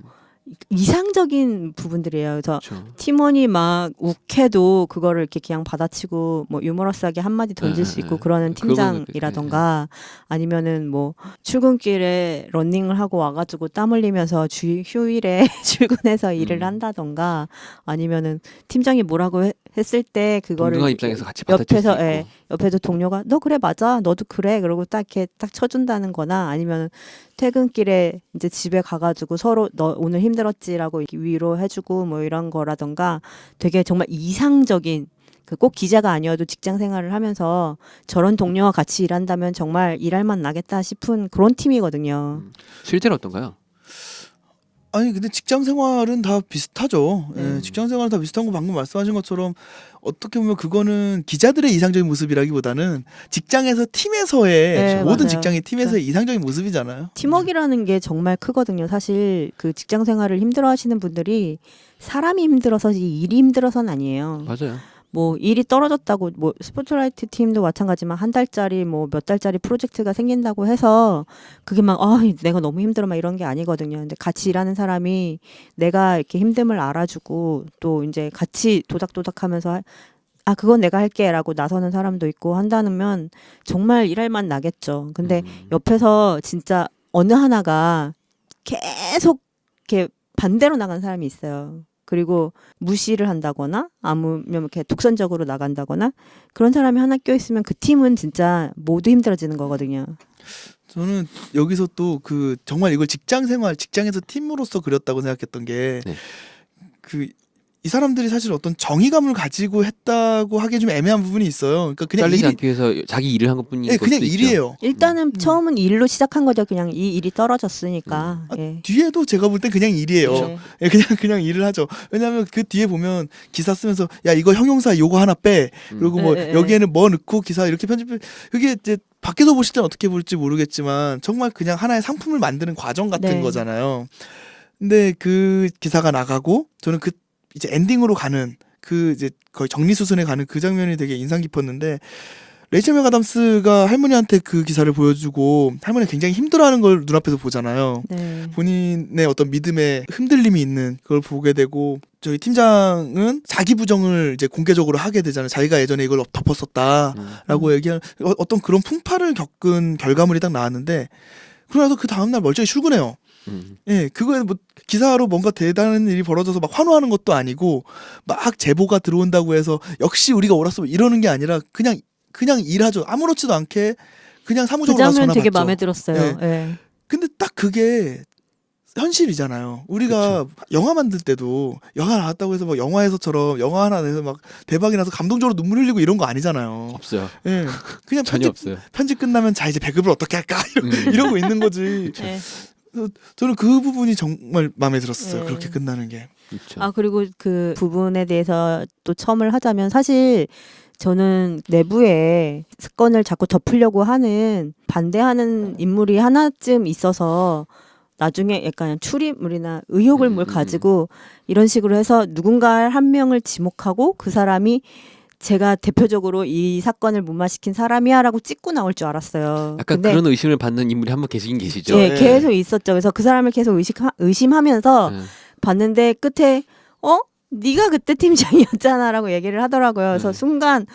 S3: 이상적인 부분들이에요. 그래서
S2: 그렇죠.
S3: 팀원이 막 욱해도 그거를 이렇게 그냥 받아치고 뭐 유머러스하게 한마디 던질 수 있고 그러는 팀장이라던가 아니면은 뭐 출근길에 러닝을 하고 와가지고 땀 흘리면서 휴일에 출근해서 일을 한다던가 아니면은 팀장이 뭐라고 했을 때 그거를
S2: 동등한 입장에서 같이 받아칠 수
S3: 옆에서
S2: 있고.
S3: 옆에서 동료가 너 그래 맞아 너도 그래 그러고 딱 이렇게 딱 쳐준다는거나 아니면 퇴근길에 이제 집에 가가지고 서로 너 오늘 힘들었지라고 이렇게 위로해주고 뭐 이런 거라던가 되게 정말 이상적인 그 꼭 기자가 아니어도 직장 생활을 하면서 저런 동료와 같이 일한다면 정말 일할 맛 나겠다 싶은 그런 팀이거든요.
S2: 실제로 어떤가요?
S4: 아니 근데 직장 생활은 다 비슷하죠.
S3: 네.
S4: 예, 직장 생활은 다 비슷한 거 방금 말씀하신 것처럼 어떻게 보면 그거는 기자들의 이상적인 모습이라기보다는 직장에서 팀에서의
S3: 네,
S4: 모든
S3: 맞아요.
S4: 직장의 팀에서의 이상적인 모습이잖아요.
S3: 팀워크라는 게 정말 크거든요. 사실 그 직장 생활을 힘들어하시는 분들이 사람이 힘들어서지 일이 힘들어서는 아니에요.
S2: 맞아요.
S3: 뭐 일이 떨어졌다고 뭐 스포트라이트 팀도 마찬가지지만 한 달짜리 뭐 몇 달짜리 프로젝트가 생긴다고 해서 그게 막 내가 너무 힘들어 막 이런 게 아니거든요. 근데 같이 일하는 사람이 내가 이렇게 힘듦을 알아주고 또 이제 같이 도닥도닥하면서 그건 내가 할게라고 나서는 사람도 있고 한다면 정말 일할 맛 나겠죠. 근데 옆에서 진짜 어느 하나가 계속 이렇게 반대로 나가는 사람이 있어요. 그리고 무시를 한다거나 아니면 이렇게 독선적으로 나간다거나 그런 사람이 하나 껴있으면 그 팀은 진짜 모두 힘들어지는 거거든요.
S4: 저는 여기서 또 그 정말 이걸 직장 생활, 직장에서 팀으로서 그렸다고 생각했던 게 그 이 사람들이 사실 어떤 정의감을 가지고 했다고 하기에 좀 애매한 부분이 있어요. 그러니까 그냥
S2: 잘리지
S4: 일이
S2: 않기 위해서 자기 일을 한 것뿐인
S4: 예,
S2: 것도
S4: 그냥
S2: 있죠.
S4: 일이에요.
S3: 일단은 처음은 일로 시작한 거죠. 그냥 이 일이 떨어졌으니까. 예.
S4: 뒤에도 제가 볼 땐 그냥 일이에요.
S3: 네.
S4: 예, 그냥 일을 하죠. 왜냐하면 그 뒤에 보면 기사 쓰면서 야 이거 형용사 요거 하나 빼. 그리고 뭐
S3: 네, 네,
S4: 여기에는 뭐 넣고 기사 이렇게 편집해. 그게 이제 밖에서 보실 땐 어떻게 볼지 모르겠지만 정말 그냥 하나의 상품을 만드는 과정 같은
S3: 네.
S4: 거잖아요. 근데 그 기사가 나가고 저는 그 이제 엔딩으로 가는 그 이제 거의 정리수순에 가는 그 장면이 되게 인상 깊었는데 레이첼 맥아담스가 할머니한테 그 기사를 보여주고 할머니가 굉장히 힘들어하는 걸 눈앞에서 보잖아요.
S3: 네.
S4: 본인의 어떤 믿음에 흔들림이 있는 그걸 보게 되고 저희 팀장은 자기 부정을 이제 공개적으로 하게 되잖아요. 자기가 예전에 이걸 덮었었다라고 얘기하는 어떤 그런 풍파를 겪은 결과물이 딱 나왔는데 그러나서 그 다음날 멀쩡히 출근해요. 예, 그거에 뭐 기사로 뭔가 대단한 일이 벌어져서 막 환호하는 것도 아니고 막 제보가 들어온다고 해서 역시 우리가 옳았어 이러는 게 아니라 그냥 일하죠. 아무렇지도 않게 그냥
S3: 그
S4: 사무적으로 가서
S3: 장면
S4: 전화
S3: 되게
S4: 받죠.
S3: 마음에 들었어요. 예.
S4: 근데 딱 그게 현실이잖아요. 우리가 영화 만들 때도 영화 나왔다고 해서 뭐 영화에서처럼 영화 하나 내서 막 대박이 나서 감동적으로 눈물 흘리고 이런 거 아니잖아요.
S2: 없어요.
S4: 예, 그냥
S2: 전혀 없어요.
S4: 편집 끝나면 자 이제 배급을 어떻게 할까 이러고 있는 거지.
S3: 예.
S4: 저는 그 부분이 정말 마음에 들었어요.
S3: 네.
S4: 그렇게 끝나는 게.
S2: 그렇죠.
S3: 아 그리고 그 부분에 대해서 또 첨을 하자면 사실 저는 내부에 사건을 자꾸 덮으려고 하는 반대하는 인물이 하나쯤 있어서 나중에 약간 추리물이나 의혹을 가지고 이런 식으로 해서 누군가 한 명을 지목하고 그 사람이 제가 대표적으로 이 사건을 무마시킨 사람이야라고 찍고 나올 줄 알았어요.
S2: 약간
S3: 근데
S2: 그런 의심을 받는 인물이 한 분 계시긴 계시죠.
S3: 예,
S4: 네.
S3: 계속 있었죠. 그래서 그 사람을 계속 의심하면서
S2: 네.
S3: 봤는데 끝에 네가 그때 팀장이었잖아라고 얘기를 하더라고요. 그래서
S2: 네.
S3: 순간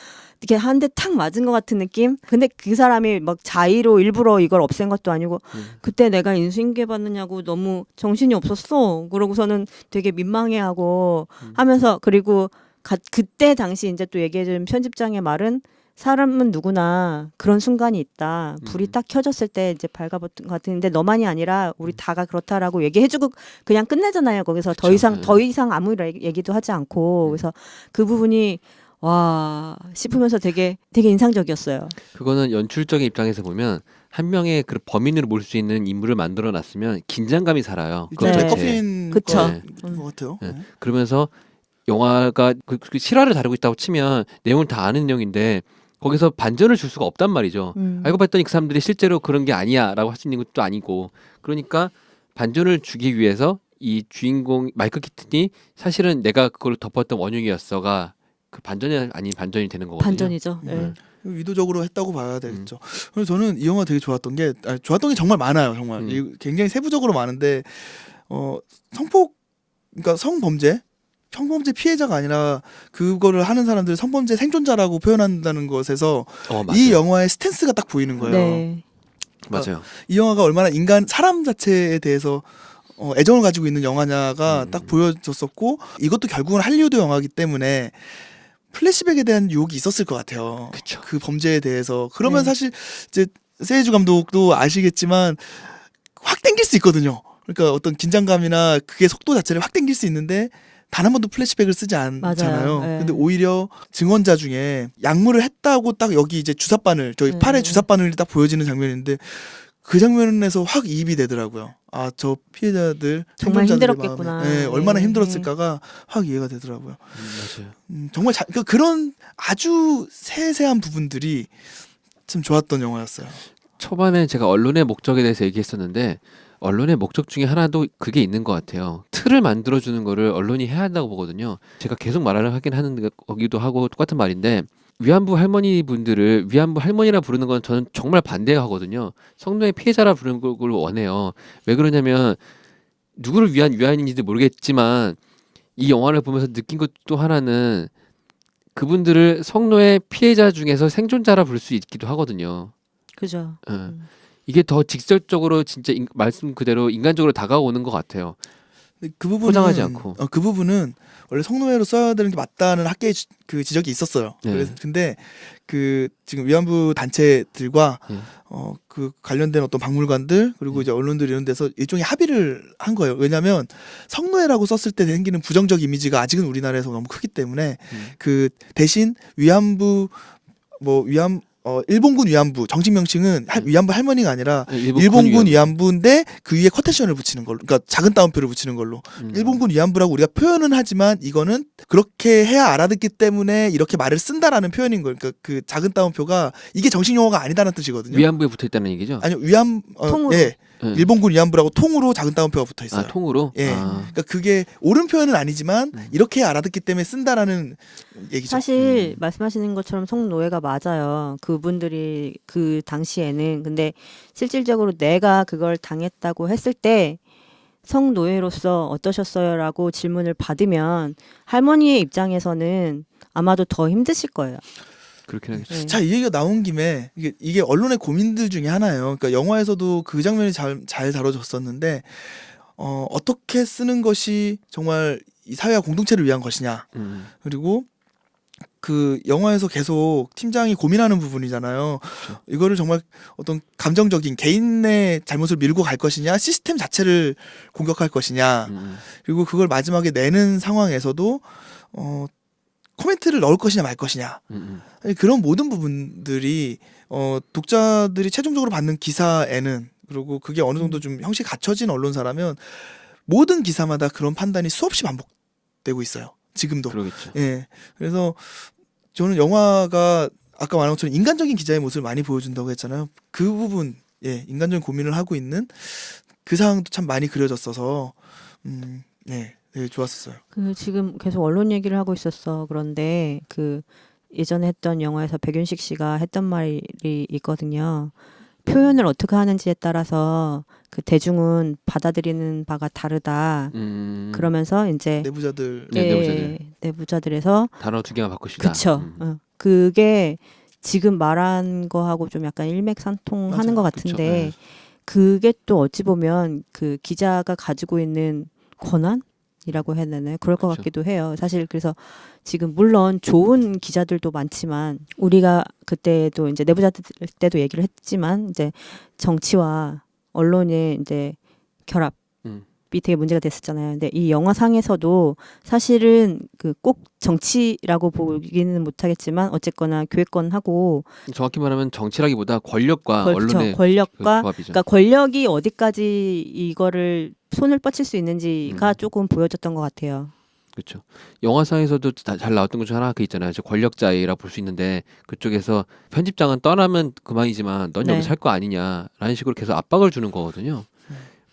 S3: 이렇게 한 대 탁 맞은 것 같은 느낌? 근데 그 사람이 막 자의로 일부러 이걸 없앤 것도 아니고 그때 내가 인수인계 받느냐고 너무 정신이 없었어. 그러고서는 되게 민망해하고 하면서 그리고 그때 당시 이제 또 얘기해준 편집장의 말은 사람은 누구나 그런 순간이 있다. 불이 딱 켜졌을 때 이제 밝아버튼 것 같은데 너만이 아니라 우리 다가 그렇다라고 얘기해주고 그냥 끝내잖아요. 거기서 더
S2: 그쵸.
S3: 이상 아무 얘기도 하지 않고 그래서 그 부분이 와 싶으면서 되게 인상적이었어요.
S2: 그거는 연출적인 입장에서 보면 한 명의 그 범인으로 볼 수 있는 인물을 만들어 놨으면 긴장감이 살아요.
S4: 이제
S3: 네.
S4: 커피인
S3: 그쵸.
S4: 것 같아요.
S2: 네. 그러면서 영화가 그 실화를 다루고 있다고 치면 내용을 다 아는 내용인데 거기서 반전을 줄 수가 없단 말이죠. 알고 봤더니 그 사람들이 실제로 그런 게 아니야라고 할 수 있는 것도 아니고 그러니까 반전을 주기 위해서 이 주인공 마이클 키튼이 사실은 내가 그걸 덮었던 원흉이었어가 그 반전이 아닌 반전이 되는 거거든요.
S3: 반전이죠. 예.
S2: 네.
S4: 의도적으로 했다고 봐야 되겠죠. 그래서 저는 이 영화 되게 좋았던 게 좋았던 게 정말 많아요. 정말 굉장히 세부적으로 많은데 성폭 그러니까 성범죄 피해자가 아니라 그거를 하는 사람들 성범죄 생존자라고 표현한다는 것에서
S2: 맞아요.
S4: 이 영화의 스탠스가 딱 보이는 거예요.
S3: 네.
S2: 맞아요.
S4: 이 영화가 얼마나 사람 자체에 대해서 애정을 가지고 있는 영화냐가 딱 보여졌었고 이것도 결국은 할리우드 영화이기 때문에 플래시백에 대한 유혹이 있었을 것 같아요.
S2: 그쵸.
S4: 그 범죄에 대해서 그러면
S3: 네.
S4: 사실 이제 세이주 감독도 아시겠지만 확 땡길 수 있거든요. 그러니까 어떤 긴장감이나 그게 속도 자체를 확 땡길 수 있는데 단 한 번도 플래시백을 쓰지 않잖아요.
S3: 맞아요. 네.
S4: 근데 오히려 증언자 중에 약물을 했다고 딱 여기 이제 주사바늘 저희
S3: 네.
S4: 팔에 주사바늘이 딱 보여지는 장면인데 그 장면에서 확 이입이 되더라고요. 아, 저 피해자들
S3: 정말
S4: 생존자들의
S3: 힘들었겠구나.
S4: 마음에, 얼마나
S3: 네.
S4: 힘들었을까가 확 이해가 되더라고요.
S2: 맞아요.
S4: 정말 그런 아주 세세한 부분들이 참 좋았던 영화였어요.
S2: 초반에 제가 언론의 목적에 대해서 얘기했었는데 언론의 목적 중에 하나도 그게 있는 것 같아요. 틀을 만들어주는 거를 언론이 해야 한다고 보거든요. 제가 계속 말을 하긴 하는 거기도 하고 똑같은 말인데 위안부 할머니 분들을 위안부 할머니라 부르는 건 저는 정말 반대하거든요. 성노예 피해자라 부르는 걸 원해요. 왜 그러냐면 누구를 위한 위안인지도 모르겠지만 이 영화를 보면서 느낀 것도 하나는 그분들을 성노예 피해자 중에서 생존자라 부를 수 있기도 하거든요.
S3: 그죠.
S2: 이게 더 직접적으로 진짜 말씀 그대로 인간적으로 다가오는 것 같아요.
S4: 근데 그 부분은
S2: 포장하지 않고.
S4: 그 부분은 원래 성노예로 써야 되는 게 맞다는 학계의 그 지적이 있었어요.
S2: 네.
S4: 그래서 근데 그 지금 위안부 단체들과
S2: 네.
S4: 그 관련된 어떤 박물관들 그리고 이제 언론들 이런 데서 일종의 합의를 한 거예요. 왜냐하면 성노예라고 썼을 때 생기는 부정적 이미지가 아직은 우리나라에서 너무 크기 때문에 그 대신 위안부 일본군 위안부 정식 명칭은 위안부 할머니가 아니라 일본군 위안부인데 그 위에 쿼테이션을 붙이는 걸로, 그러니까 작은 따옴표를 붙이는 걸로 일본군 위안부라고 우리가 표현은 하지만 이거는 그렇게 해야 알아듣기 때문에 이렇게 말을 쓴다라는 표현인 거예요. 그러니까 그 작은 따옴표가 이게 정식 용어가 아니다는 뜻이거든요.
S2: 위안부에 붙어 있다는 얘기죠?
S4: 아니요,
S3: 통으로.
S4: 예,
S2: 네.
S4: 일본군 위안부라고 통으로 작은 따옴표가 붙어 있어요.
S2: 아, 통으로?
S4: 예,
S2: 아.
S4: 그러니까 그게 옳은 표현은 아니지만 이렇게 해야 알아듣기 때문에 쓴다라는 얘기죠.
S3: 사실 말씀하시는 것처럼 성노예가 맞아요. 그분들이 그 당시에는 근데 실질적으로 내가 그걸 당했다고 했을 때 성노예로서 어떠셨어요라고 질문을 받으면 할머니의 입장에서는 아마도 더 힘드실 거예요.
S2: 그렇긴 하겠죠.
S3: 네.
S4: 자, 이 얘기가 나온 김에 이게 언론의 고민들 중에 하나예요. 그러니까 영화에서도 그 장면이 잘 다뤄졌었는데 어떻게 쓰는 것이 정말 이 사회와 공동체를 위한 것이냐. 그리고 그 영화에서 계속 팀장이 고민하는 부분이잖아요.
S2: 그렇죠.
S4: 이거를 정말 어떤 감정적인 개인의 잘못을 밀고 갈 것이냐, 시스템 자체를 공격할 것이냐. 그리고 그걸 마지막에 내는 상황에서도 코멘트를 넣을 것이냐 말 것이냐. 그런 모든 부분들이 독자들이 최종적으로 받는 기사에는, 그리고 그게 어느 정도 좀 형식 갖춰진 언론사라면 모든 기사마다 그런 판단이 수없이 반복되고 있어요. 지금도.
S2: 그러겠죠.
S4: 예. 그래서 저는 영화가 아까 말한 것처럼 인간적인 기자의 모습을 많이 보여준다고 했잖아요. 그 부분, 예, 인간적인 고민을 하고 있는 그 상황도 참 많이 그려졌어서, 네, 되게 좋았었어요.
S3: 그 지금 계속 언론 얘기를 하고 있었어. 그런데 그 예전에 했던 영화에서 백윤식 씨가 했던 말이 있거든요. 표현을 어떻게 하는지에 따라서 그 대중은 받아들이는 바가 다르다. 그러면서 이제
S4: 내부자들.
S2: 네,
S3: 내부자들에서
S2: 단어 2개만 바꾸시다.
S3: 그쵸. 그게 지금 말한 거하고 좀 약간 일맥상통하는
S4: 맞아요.
S3: 것
S2: 그쵸.
S3: 같은데
S2: 네.
S3: 그게 또 어찌 보면 그 기자가 가지고 있는 권한이라고 해야 되나요? 그럴 것
S2: 그쵸.
S3: 같기도 해요. 사실 그래서 지금 물론 좋은 기자들도 많지만 우리가 그때도 이제 내부자들 때도 얘기를 했지만 이제 정치와 언론의 이제 결합 이 되게 문제가 됐었잖아요. 근데 이 영화상에서도 사실은 그 꼭 정치라고 보기는 못하겠지만 어쨌거나 교회권하고
S2: 정확히 말하면 정치라기보다 권력과
S3: 그렇죠.
S2: 언론의
S3: 권력과
S2: 조합이죠.
S3: 그러니까 권력이 어디까지 이거를 손을 뻗칠 수 있는지가 조금 보여졌던 것 같아요.
S2: 그렇죠. 영화상에서도 잘 나왔던 것 중 하나 그 있잖아요. 저 권력자이라 볼 수 있는데 그쪽에서 편집장은 떠나면 그만이지만 넌
S3: 네.
S2: 여기서 할 거 아니냐라는 식으로 계속 압박을 주는 거거든요.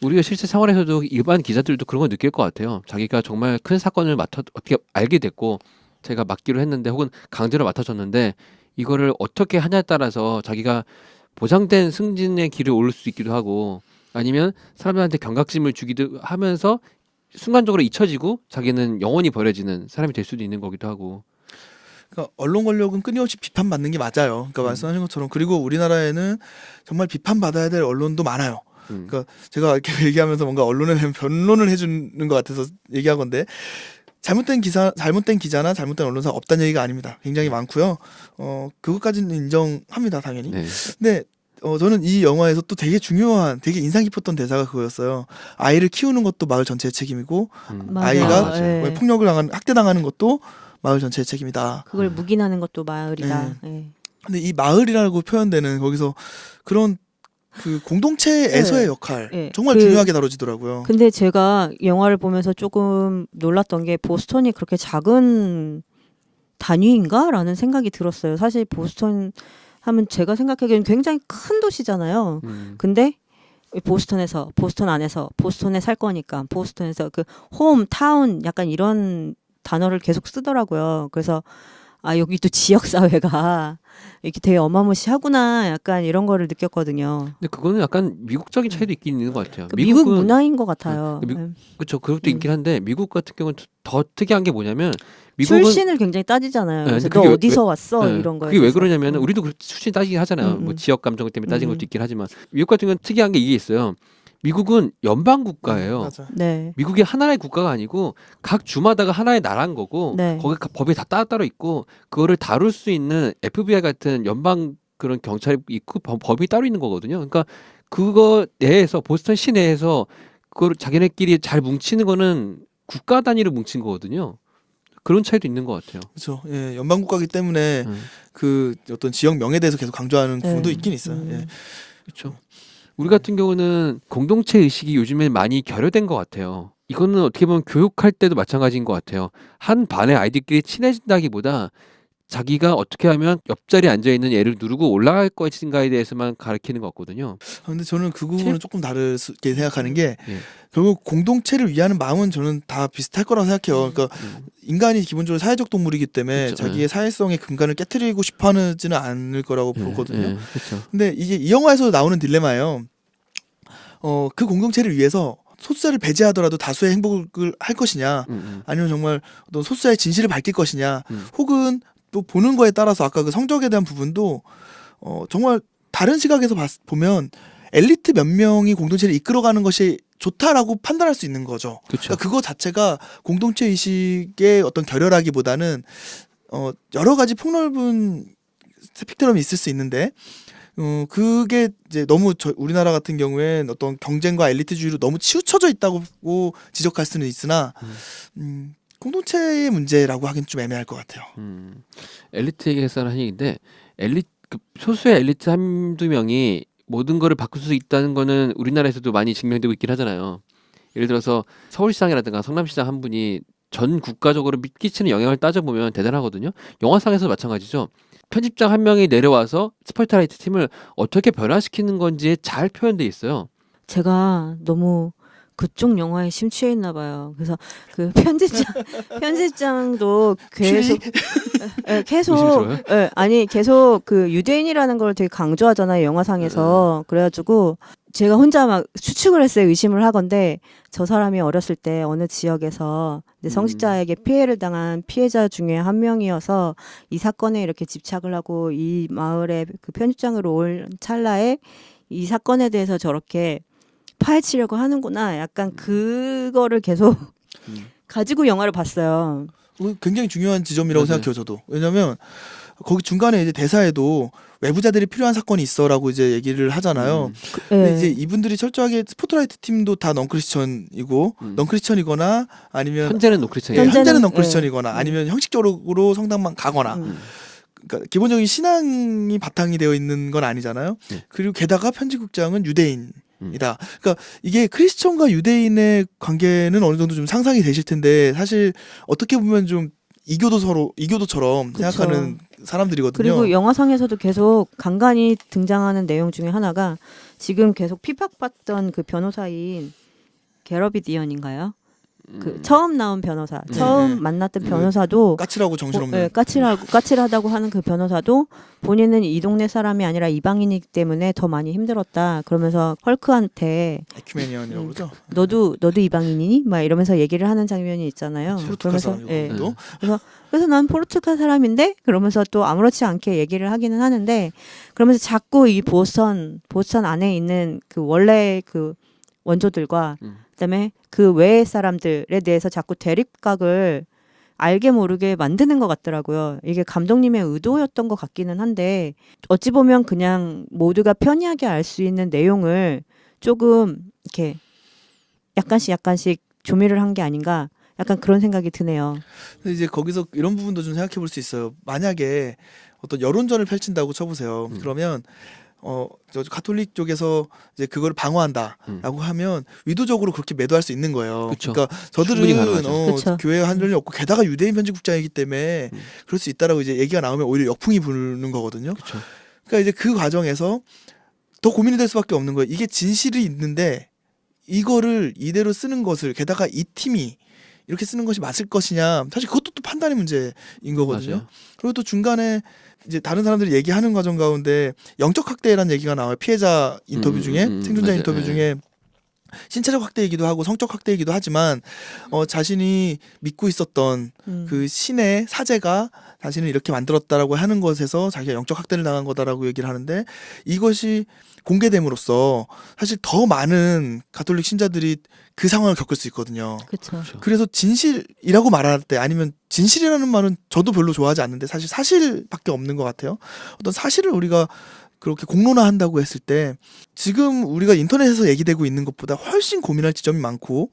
S2: 우리가 실제 생활에서도 일반 기자들도 그런 걸 느낄 것 같아요. 자기가 정말 큰 사건을 어떻게 알게 됐고 제가 맡기로 했는데 혹은 강제로 맡아줬는데 이거를 어떻게 하냐에 따라서 자기가 보장된 승진의 길을 오를 수 있기도 하고 아니면 사람들한테 경각심을 주기도 하면서 순간적으로 잊혀지고 자기는 영원히 버려지는 사람이 될 수도 있는 거기도 하고.
S4: 그러니까 언론 권력은 끊임없이 비판받는 게 맞아요. 그러니까 말씀하신 것처럼. 그리고 우리나라에는 정말 비판받아야 될 언론도 많아요. 그러니까 제가 이렇게 얘기하면서 뭔가 언론에 대한 변론을 해주는 것 같아서 얘기한 건데 잘못된 기자나 잘못된 언론사 없다는 얘기가 아닙니다. 굉장히 많고요. 그것까지는 인정합니다, 당연히.
S2: 네.
S4: 근데 저는 이 영화에서 또 되게 중요한, 되게 인상 깊었던 대사가 그거였어요. 아이를 키우는 것도 마을 전체의 책임이고 아이가
S2: 맞아요.
S4: 폭력을 학대당하는 것도 마을 전체의 책임이다.
S3: 그걸 묵인하는 것도 마을이다. 예.
S4: 근데 이 마을이라고 표현되는 거기서 그런 그 공동체에서의
S3: 네.
S4: 역할
S3: 네.
S4: 정말 중요하게 다뤄지더라고요.
S3: 근데 제가 영화를 보면서 조금 놀랐던 게 보스턴이 그렇게 작은 단위인가라는 생각이 들었어요. 사실 보스턴 하면 제가 생각하기에는 굉장히 큰 도시잖아요. 근데 보스턴 안에서 보스턴에 살 거니까 보스턴에서 그 홈, 타운 약간 이런 단어를 계속 쓰더라고요. 그래서 아 여기 또 지역 사회가 이렇게 되게 어마무시하구나 약간 이런 거를 느꼈거든요.
S2: 근데 그거는 약간 미국적인 차이도 있긴 있는 것 같아요.
S3: 그 미국 문화인 것 같아요.
S2: 그렇죠. 그것도 있긴 한데 미국 같은 경우는 더 특이한 게 뭐냐면 미국은
S3: 출신을 굉장히 따지잖아요.
S2: 네,
S3: 그래서
S2: 근데
S3: 너 어디서 왔어
S2: 네,
S3: 이런 거에
S2: 그게 왜
S3: 대해서.
S2: 그러냐면 우리도 출신 따지긴 하잖아요. 뭐 지역 감정 때문에 따진 것도 있긴 하지만 미국 같은 경우는 특이한 게 이게 있어요. 미국은 연방 국가예요.
S4: 맞아.
S3: 네.
S2: 미국이 하나의 국가가 아니고 각 주마다가 하나의 나라인 거고
S3: 네.
S2: 거기 법이 다 따로 있고 그거를 다룰 수 있는 FBI 같은 연방 그런 경찰이 있고 법이 따로 있는 거거든요. 그러니까 그거 내에서 보스턴 시내에서 그걸 자기네끼리 잘 뭉치는 거는 국가 단위로 뭉친 거거든요. 그런 차이도 있는 것 같아요.
S4: 그렇죠. 예, 연방 국가이기 때문에 그 어떤 지역 명에 대해서 계속 강조하는 부분도 있긴 있어요. 예.
S2: 그렇죠. 우리 같은 경우는 공동체 의식이 요즘에 많이 결여된 것 같아요. 이거는 어떻게 보면 교육할 때도 마찬가지인 것 같아요. 한 반의 아이들끼리 친해진다기보다 자기가 어떻게 하면 옆자리에 앉아있는 애를 누르고 올라갈 것인가에 대해서만 가르치는 것 같거든요.
S4: 근데 저는 그 부분은 조금 다르게 생각하는 게
S2: 예.
S4: 결국 공동체를 위하는 마음은 저는 다 비슷할 거라고 생각해요. 그러니까 인간이 기본적으로 사회적 동물이기 때문에
S2: 그쵸,
S4: 자기의 사회성의 근간을 깨트리고 싶어하지는 않을 거라고 보거든요.
S2: 그렇죠.
S4: 근데 이게 이 영화에서 나오는 딜레마예요. 그 공동체를 위해서 소수자를 배제하더라도 다수의 행복을 할 것이냐, 아니면 정말 어떤 소수자의 진실을 밝힐 것이냐, 혹은 또 보는 거에 따라서 아까 그 성적에 대한 부분도 정말 다른 시각에서 보면 엘리트 몇 명이 공동체를 이끌어가는 것이 좋다라고 판단할 수 있는 거죠.
S2: 그렇죠.
S4: 그러니까 그거 자체가 공동체 의식의 어떤 결여라기보다는 여러 가지 폭넓은 스펙트럼이 있을 수 있는데 그게 이제 너무 우리나라 같은 경우엔 어떤 경쟁과 엘리트주의로 너무 치우쳐져 있다고 지적할 수는 있으나 공동체의 문제라고 하긴 좀 애매할 것 같아요.
S2: 엘리트 얘기해서 하는 얘기인데 소수의 엘리트 한두 명이 모든 거를 바꿀 수 있다는 거는 우리나라에서도 많이 증명되고 있긴 하잖아요. 예를 들어서 서울시장이라든가 성남시장 한 분이 전 국가적으로 끼치는 영향을 따져보면 대단하거든요. 영화상에서도 마찬가지죠. 편집장 한 명이 내려와서 스포트라이트 팀을 어떻게 변화시키는 건지에 잘 표현돼 있어요.
S3: 제가 너무 그쪽 영화에 심취해 있나 봐요. 그래서 그 편집장도 계속
S2: 의심스러워요?
S3: 계속 그 유대인이라는 걸 되게 강조하잖아요, 영화상에서. 그래가지고 제가 혼자 막 추측을 했어요. 의심을 하건데 저 사람이 어렸을 때 어느 지역에서 이제 성직자에게 피해를 당한 피해자 중에 한 명이어서 이 사건에 이렇게 집착을 하고 이 마을에 그 편집장으로 올 찰나에 이 사건에 대해서 저렇게 파헤치려고 하는구나. 약간 그거를 계속 가지고 영화를 봤어요.
S4: 굉장히 중요한 지점이라고
S2: 맞아요.
S4: 생각해요, 저도. 왜냐면 거기 중간에 이제 대사에도 외부자들이 필요한 사건이 있어라고 이제 얘기를 하잖아요. 근데 이제 이분들이 철저하게 스포트라이트 팀도 다 넌크리스천이고 넌크리스천이거나 아니면
S2: 현재는 노크리스천이에요.
S4: 현재는 넌크리스천이거나 아니면 형식적으로 성당만 가거나 그러니까 기본적인 신앙이 바탕이 되어 있는 건 아니잖아요. 그리고 게다가 편집국장은 유대인. 이다. 그러니까 이게 크리스천과 유대인의 관계는 어느 정도 좀 상상이 되실 텐데 사실 어떻게 보면 좀 이교도처럼
S3: 그쵸.
S4: 생각하는 사람들이거든요.
S3: 그리고 영화상에서도 계속 간간히 등장하는 내용 중에 하나가 지금 계속 핍박받던 그 변호사인 게러비 디언인가요? 그 처음 나온 변호사, 처음 만났던 변호사도
S4: 까칠하고 정신없는.
S3: 까칠하다고 하는 그 변호사도 본인은 이 동네 사람이 아니라 이방인이기 때문에 더 많이 힘들었다. 그러면서 헐크한테
S4: 에큐메니언이라고 그러죠.
S3: 너도 이방인이니? 막 이러면서 얘기를 하는 장면이 있잖아요.
S4: 포르투갈 사람이고.
S3: 그래서 난 포르투갈 사람인데 그러면서 또 아무렇지 않게 얘기를 하기는 하는데 그러면서 자꾸 이 보스턴 안에 있는 그 원래 그 원조들과 그다음에 그 외의 사람들에 대해서 자꾸 대립각을 알게 모르게 만드는 것 같더라고요. 이게 감독님의 의도였던 것 같기는 한데 어찌 보면 그냥 모두가 편리하게 알 수 있는 내용을 조금 이렇게 약간씩 조미를 한 게 아닌가 약간 그런 생각이 드네요.
S4: 근데 이제 거기서 이런 부분도 좀 생각해 볼 수 있어요. 만약에 어떤 여론전을 펼친다고 쳐보세요. 그러면 저 가톨릭 쪽에서 이제 그걸 방어한다라고 하면 의도적으로 그렇게 매도할 수 있는 거예요.
S2: 그쵸.
S4: 그러니까
S2: 충분히
S4: 저들은
S2: 가능하죠.
S4: 교회에 한 적이 없고 게다가 유대인 편집국장이기 때문에 그럴 수 있다라고 이제 얘기가 나오면 오히려 역풍이 부는 거거든요.
S2: 그쵸.
S4: 그러니까 이제 그 과정에서 더 고민이 될 수밖에 없는 거예요. 이게 진실이 있는데 이거를 이대로 쓰는 것을 게다가 이 팀이 이렇게 쓰는 것이 맞을 것이냐 사실 그것도 또 판단의 문제인 거거든요.
S2: 맞아요.
S4: 그리고 또 중간에 이제 다른 사람들이 얘기하는 과정 가운데 영적 학대라는 얘기가 나와요. 피해자 인터뷰 중에 생존자
S2: 맞아요.
S4: 인터뷰 중에 신체적 학대이기도 하고 성적 학대이기도 하지만 자신이 믿고 있었던 그 신의 사제가 자신을 이렇게 만들었다라고 하는 것에서 자기가 영적 학대를 당한 거다라고 얘기를 하는데 이것이 공개됨으로써 사실 더 많은 가톨릭 신자들이 그 상황을 겪을 수 있거든요.
S3: 그렇죠.
S4: 그래서 진실이라고 말할 때 아니면 진실이라는 말은 저도 별로 좋아하지 않는데 사실 사실밖에 없는 것 같아요. 어떤 사실을 우리가 그렇게 공론화한다고 했을 때 지금 우리가 인터넷에서 얘기되고 있는 것보다 훨씬 고민할 지점이 많고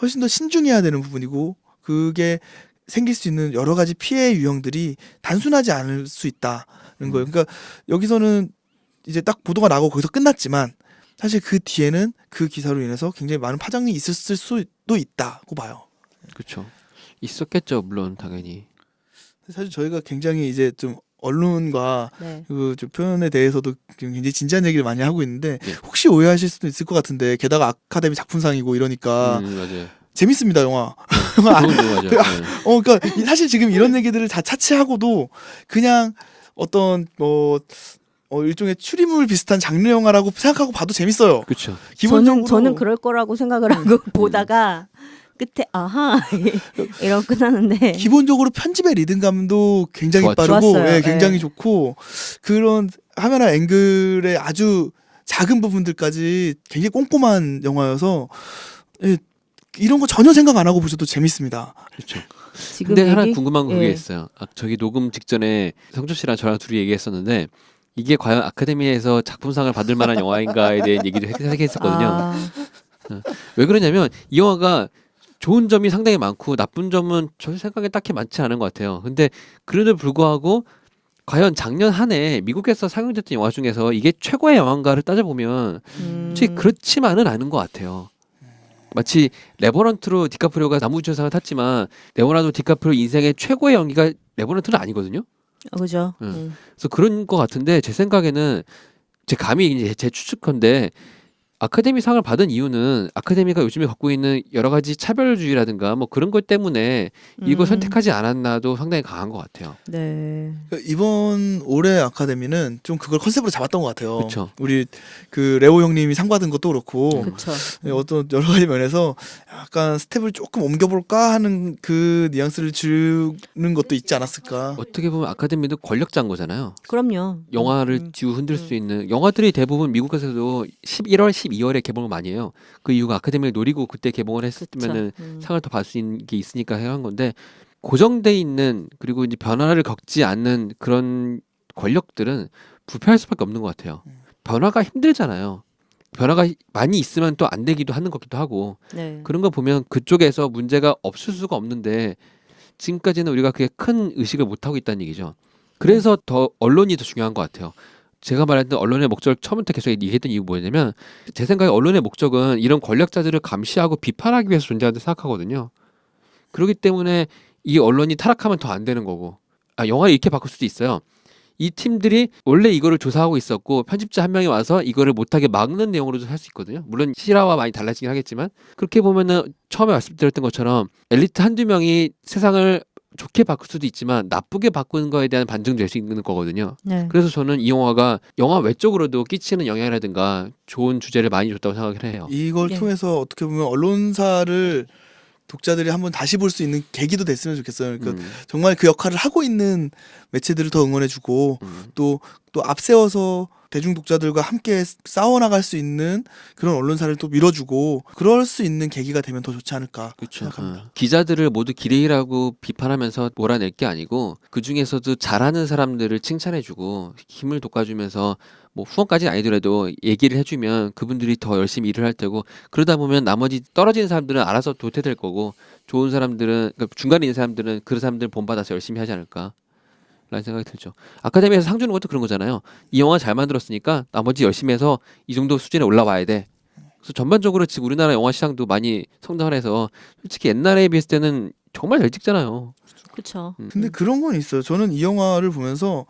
S4: 훨씬 더 신중해야 되는 부분이고 그게 생길 수 있는 여러 가지 피해 유형들이 단순하지 않을 수 있다는 거예요. 그러니까 여기서는 이제 딱 보도가 나고 거기서 끝났지만 사실 그 뒤에는 그 기사로 인해서 굉장히 많은 파장이 있었을 수도 있다고 봐요.
S2: 그렇죠. 있었겠죠, 물론 당연히.
S4: 사실 저희가 굉장히 이제 좀 언론과
S3: 네.
S4: 그 좀 표현에 대해서도 굉장히 진지한 얘기를 많이 하고 있는데
S2: 네.
S4: 혹시 오해하실 수도 있을 것 같은데 게다가 아카데미 작품상이고 이러니까
S2: 맞아요.
S4: 재밌습니다 영화.
S2: 맞아요.
S4: 그러니까 사실 지금 이런 얘기들을 다 차치하고도 그냥 어떤 일종의 추리물 비슷한 장르 영화라고 생각하고 봐도 재밌어요.
S2: 그렇죠.
S4: 기본적으로
S3: 저는 그럴 거라고 생각을 하고 보다가 끝에 아하 이러고 끝나는데
S4: 기본적으로 편집의 리듬감도 굉장히
S2: 좋았죠.
S4: 빠르고
S3: 좋았어요.
S4: 예, 굉장히
S3: 네.
S4: 좋고 그런 화면화 앵글의 아주 작은 부분들까지 굉장히 꼼꼼한 영화여서 예, 이런 거 전혀 생각 안 하고 보셔도 재밌습니다.
S2: 그렇죠.
S3: 지금
S2: 근데 하나
S3: 얘기-
S2: 궁금한 거 그게
S3: 예.
S2: 있어요. 저기 녹음 직전에 성준 씨랑 저랑 둘이 얘기했었는데 이게 과연 아카데미에서 작품상을 받을 만한 영화인가에 대한 얘기도 했었거든요.
S3: 아,
S2: 왜 그러냐면 이 영화가 좋은 점이 상당히 많고 나쁜 점은 저 생각에 딱히 많지 않은 것 같아요. 근데 그래도 불구하고 과연 작년 한 해 미국에서 상영됐던 영화 중에서 이게 최고의 영화인가를 따져보면 솔직히 그렇지만은 않은 것 같아요. 마치 레버넌트로 디카프리오가 나무주연상을 탔지만 레오나르도 디카프리오 인생의 최고의 연기가 레버넌트는 아니거든요.
S3: 그죠.
S2: 응. 그래서 그런 것 같은데 제 생각에는 제 감이 이제 제 추측컨대 아카데미 상을 받은 이유는 아카데미가 요즘에 갖고 있는 여러 가지 차별주의라든가 뭐 그런 것 때문에 이걸 선택하지 않았나도 상당히 강한 것 같아요.
S3: 네.
S4: 이번 올해 아카데미는 좀 그걸 컨셉으로 잡았던 것 같아요.
S2: 그쵸.
S4: 우리 그 레오 형님이 상 받은 것도 그렇고
S3: 그렇죠.
S4: 예, 어떤 여러 가지 면에서 약간 스텝을 조금 옮겨볼까 하는 그 뉘앙스를 주는 것도 있지 않았을까.
S2: 어떻게 보면 아카데미도 권력자인 거잖아요.
S3: 그럼요.
S2: 영화를 뒤로 흔들 수 있는 영화들이 대부분 미국에서도 11월, 12월에 개봉을 많이 해요. 그 이유가 아카데미를 노리고 그때 개봉을 했으면은 상을 더 받을 수 있는 게 있으니까 한 건데 고정돼 있는 그리고 이제 변화를 겪지 않는 그런 권력들은 부패할 수밖에 없는 것 같아요. 변화가 힘들잖아요. 변화가 많이 있으면 또 안 되기도 하는 것기도 하고
S3: 네.
S2: 그런 거 보면 그쪽에서 문제가 없을 수가 없는데 지금까지는 우리가 그게 큰 의식을 못 하고 있다는 얘기죠. 그래서 더 언론이 더 중요한 것 같아요. 제가 말했던 언론의 목적을 처음부터 계속 얘기했던 이유 뭐냐면 제 생각에 언론의 목적은 이런 권력자들을 감시하고 비판하기 위해서 존재한다고 생각하거든요. 그렇기 때문에 이 언론이 타락하면 더 안 되는 거고 영화를 이렇게 바꿀 수도 있어요. 이 팀들이 원래 이거를 조사하고 있었고 편집자 한 명이 와서 이거를 못하게 막는 내용으로도 할 수 있거든요. 물론 실화와 많이 달라지긴 하겠지만 그렇게 보면은 처음에 말씀드렸던 것처럼 엘리트 한두 명이 세상을 좋게 바꿀 수도 있지만 나쁘게 바꾸는 거에 대한 반증도 될 수 있는 거거든요.
S3: 네.
S2: 그래서 저는 이 영화가 영화 외적으로도 끼치는 영향이라든가 좋은 주제를 많이 줬다고 생각을 해요.
S4: 이걸
S3: 네.
S4: 통해서 어떻게 보면 언론사를 독자들이 한번 다시 볼 수 있는 계기도 됐으면 좋겠어요. 그러니까 정말 그 역할을 하고 있는 매체들을 더 응원해주고 또 앞세워서 대중 독자들과 함께 싸워나갈 수 있는 그런 언론사를 또 밀어주고 그럴 수 있는 계기가 되면 더 좋지 않을까
S2: 그렇죠.
S4: 생각합니다.
S2: 기자들을 모두 기레이라고 비판하면서 몰아낼 게 아니고 그 중에서도 잘하는 사람들을 칭찬해주고 힘을 돋궈주면서 뭐 후원까지는 아니더라도 얘기를 해주면 그분들이 더 열심히 일을 할 테고 그러다 보면 나머지 떨어지는 사람들은 알아서 도태될 거고 좋은 사람들은 그러니까 중간에 있는 사람들은 그 사람들 본받아서 열심히 하지 않을까 라는 생각이 들죠. 아카데미에서 상 주는 것도 그런 거잖아요. 이 영화 잘 만들었으니까 나머지 열심히 해서 이 정도 수준에 올라와야 돼. 그래서 전반적으로 지금 우리나라 영화 시장도 많이 성장을 해서 솔직히 옛날에 비했을 때는 정말 잘 찍잖아요.
S3: 그렇죠.
S4: 근데 그런 건 있어요. 저는 이 영화를 보면서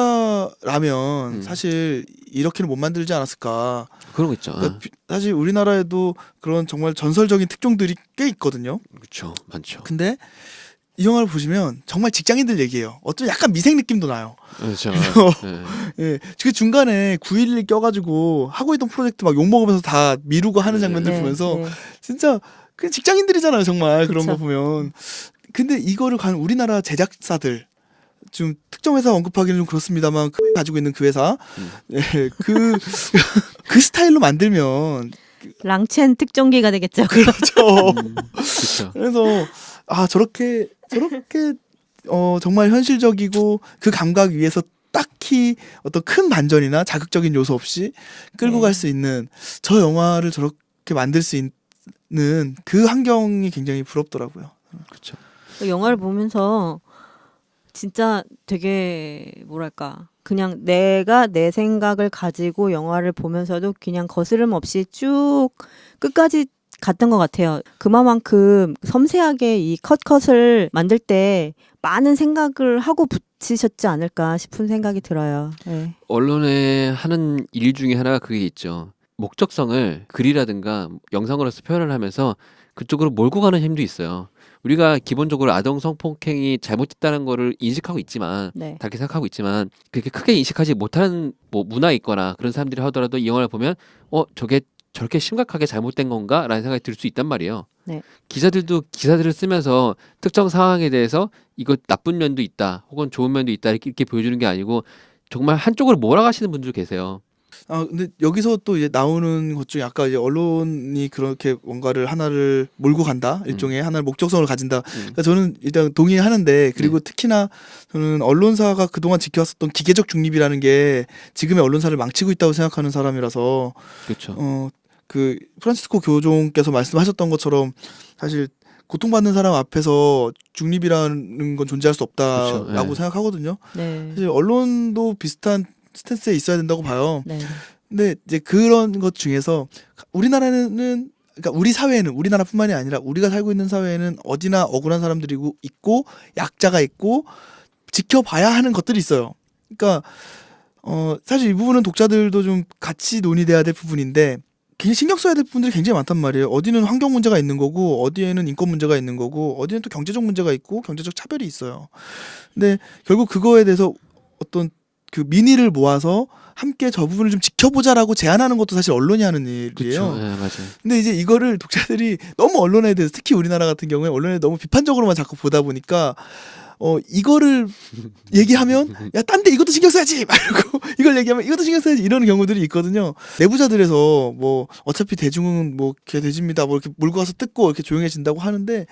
S4: 우리나라라면 사실 이렇게는 못 만들지 않았을까.
S2: 그런 거 있죠.
S4: 그러니까 사실 우리나라에도 그런 정말 전설적인 특종들이 꽤 있거든요.
S2: 그렇죠. 많죠.
S4: 근데 이 영화를 보시면 정말 직장인들 얘기예요. 어쩌면 약간 미생 느낌도 나요.
S2: 그렇죠.
S4: 예, 그 중간에 911 껴가지고 하고 있던 프로젝트 막 욕 먹으면서 다 미루고 하는 장면들
S3: 네,
S4: 보면서
S3: 네.
S4: 진짜 그냥 직장인들이잖아요, 정말 그런
S3: 그쵸.
S4: 거 보면. 근데 이거를 간 우리나라 제작사들 좀 특정 회사 언급하기는 좀 그렇습니다만 가지고 있는 그 회사, 예, 그 스타일로 만들면
S3: 랑첸 특종기가 되겠죠.
S4: 그렇죠.
S2: 그렇죠.
S4: 그래서 저렇게 정말 현실적이고 그 감각 위에서 딱히 어떤 큰 반전이나 자극적인 요소 없이 끌고
S3: 네.
S4: 갈 수 있는 저 영화를 저렇게 만들 수 있는 그 환경이 굉장히 부럽더라고요.
S2: 그렇죠.
S3: 영화를 보면서 진짜 되게 뭐랄까 그냥 내가 내 생각을 가지고 영화를 보면서도 그냥 거스름 없이 쭉 끝까지 갔던 것 같아요. 그만큼 섬세하게 이 컷을 만들 때 많은 생각을 하고 붙이셨지 않을까 싶은 생각이 들어요. 네.
S2: 언론에 하는 일 중에 하나가 그게 있죠. 목적성을 글이라든가 영상으로서 표현을 하면서 그쪽으로 몰고 가는 힘도 있어요. 우리가 기본적으로 아동 성폭행이 잘못됐다는 거를 인식하고 있지만
S3: 네.
S2: 다르게 생각하고 있지만 그렇게 크게 인식하지 못하는 뭐 문화 있거나 그런 사람들이 하더라도 이 영화를 보면 저게 저렇게 심각하게 잘못된 건가? 라는 생각이 들 수 있단 말이에요.
S3: 네.
S2: 기자들도 기사들을 쓰면서 특정 상황에 대해서 이거 나쁜 면도 있다, 혹은 좋은 면도 있다 이렇게 보여주는 게 아니고 정말 한쪽으로 몰아가시는 분들 계세요.
S4: 아 근데 여기서 또 이제 나오는 것 중에 아까 이제 언론이 그렇게 뭔가를 하나를 몰고 간다, 일종의 하나의 목적성을 가진다. 그러니까 저는 일단 동의하는데, 그리고 특히나 저는 언론사가 그동안 지켜왔었던 기계적 중립이라는 게 지금의 언론사를 망치고 있다고 생각하는 사람이라서,
S2: 그렇죠.
S4: 그 프란치스코 교종께서 말씀하셨던 것처럼 사실 고통받는 사람 앞에서 중립이라는 건 존재할 수 없다라고
S2: 그렇죠. 예.
S4: 생각하거든요.
S3: 네.
S4: 사실 언론도 비슷한 스탠스에 있어야 된다고 봐요.
S3: 네.
S4: 근데 이제 그런 것 중에서 우리나라는, 그러니까 우리 사회는, 우리나라뿐만이 아니라 우리가 살고 있는 사회에는 어디나 억울한 사람들이 있고 약자가 있고 지켜봐야 하는 것들이 있어요. 그러니까 사실 이 부분은 독자들도 좀 같이 논의돼야 될 부분인데, 굉장히 신경 써야 될 부분들이 굉장히 많단 말이에요. 어디는 환경 문제가 있는 거고, 어디에는 인권 문제가 있는 거고, 어디는 또 경제적 문제가 있고, 경제적 차별이 있어요. 근데 결국 그거에 대해서 어떤 그 민의를 모아서 함께 저 부분을 좀 지켜보자라고 제안하는 것도 사실 언론이 하는 일이에요.
S2: 그렇죠. 예, 맞아요.
S4: 근데 이제 이거를 독자들이 너무 언론에 대해서, 특히 우리나라 같은 경우에 언론에 너무 비판적으로만 자꾸 보다 보니까 이거를 얘기하면 야, 딴 데 이것도 신경 써야지 말고 이걸 얘기하면 이것도 신경 써야지, 이러는 경우들이 있거든요. 내부자들에서 뭐 어차피 대중은 뭐 걔 돼지입니다 뭐 이렇게 몰고 가서 뜯고 이렇게 조용해진다고 하는데,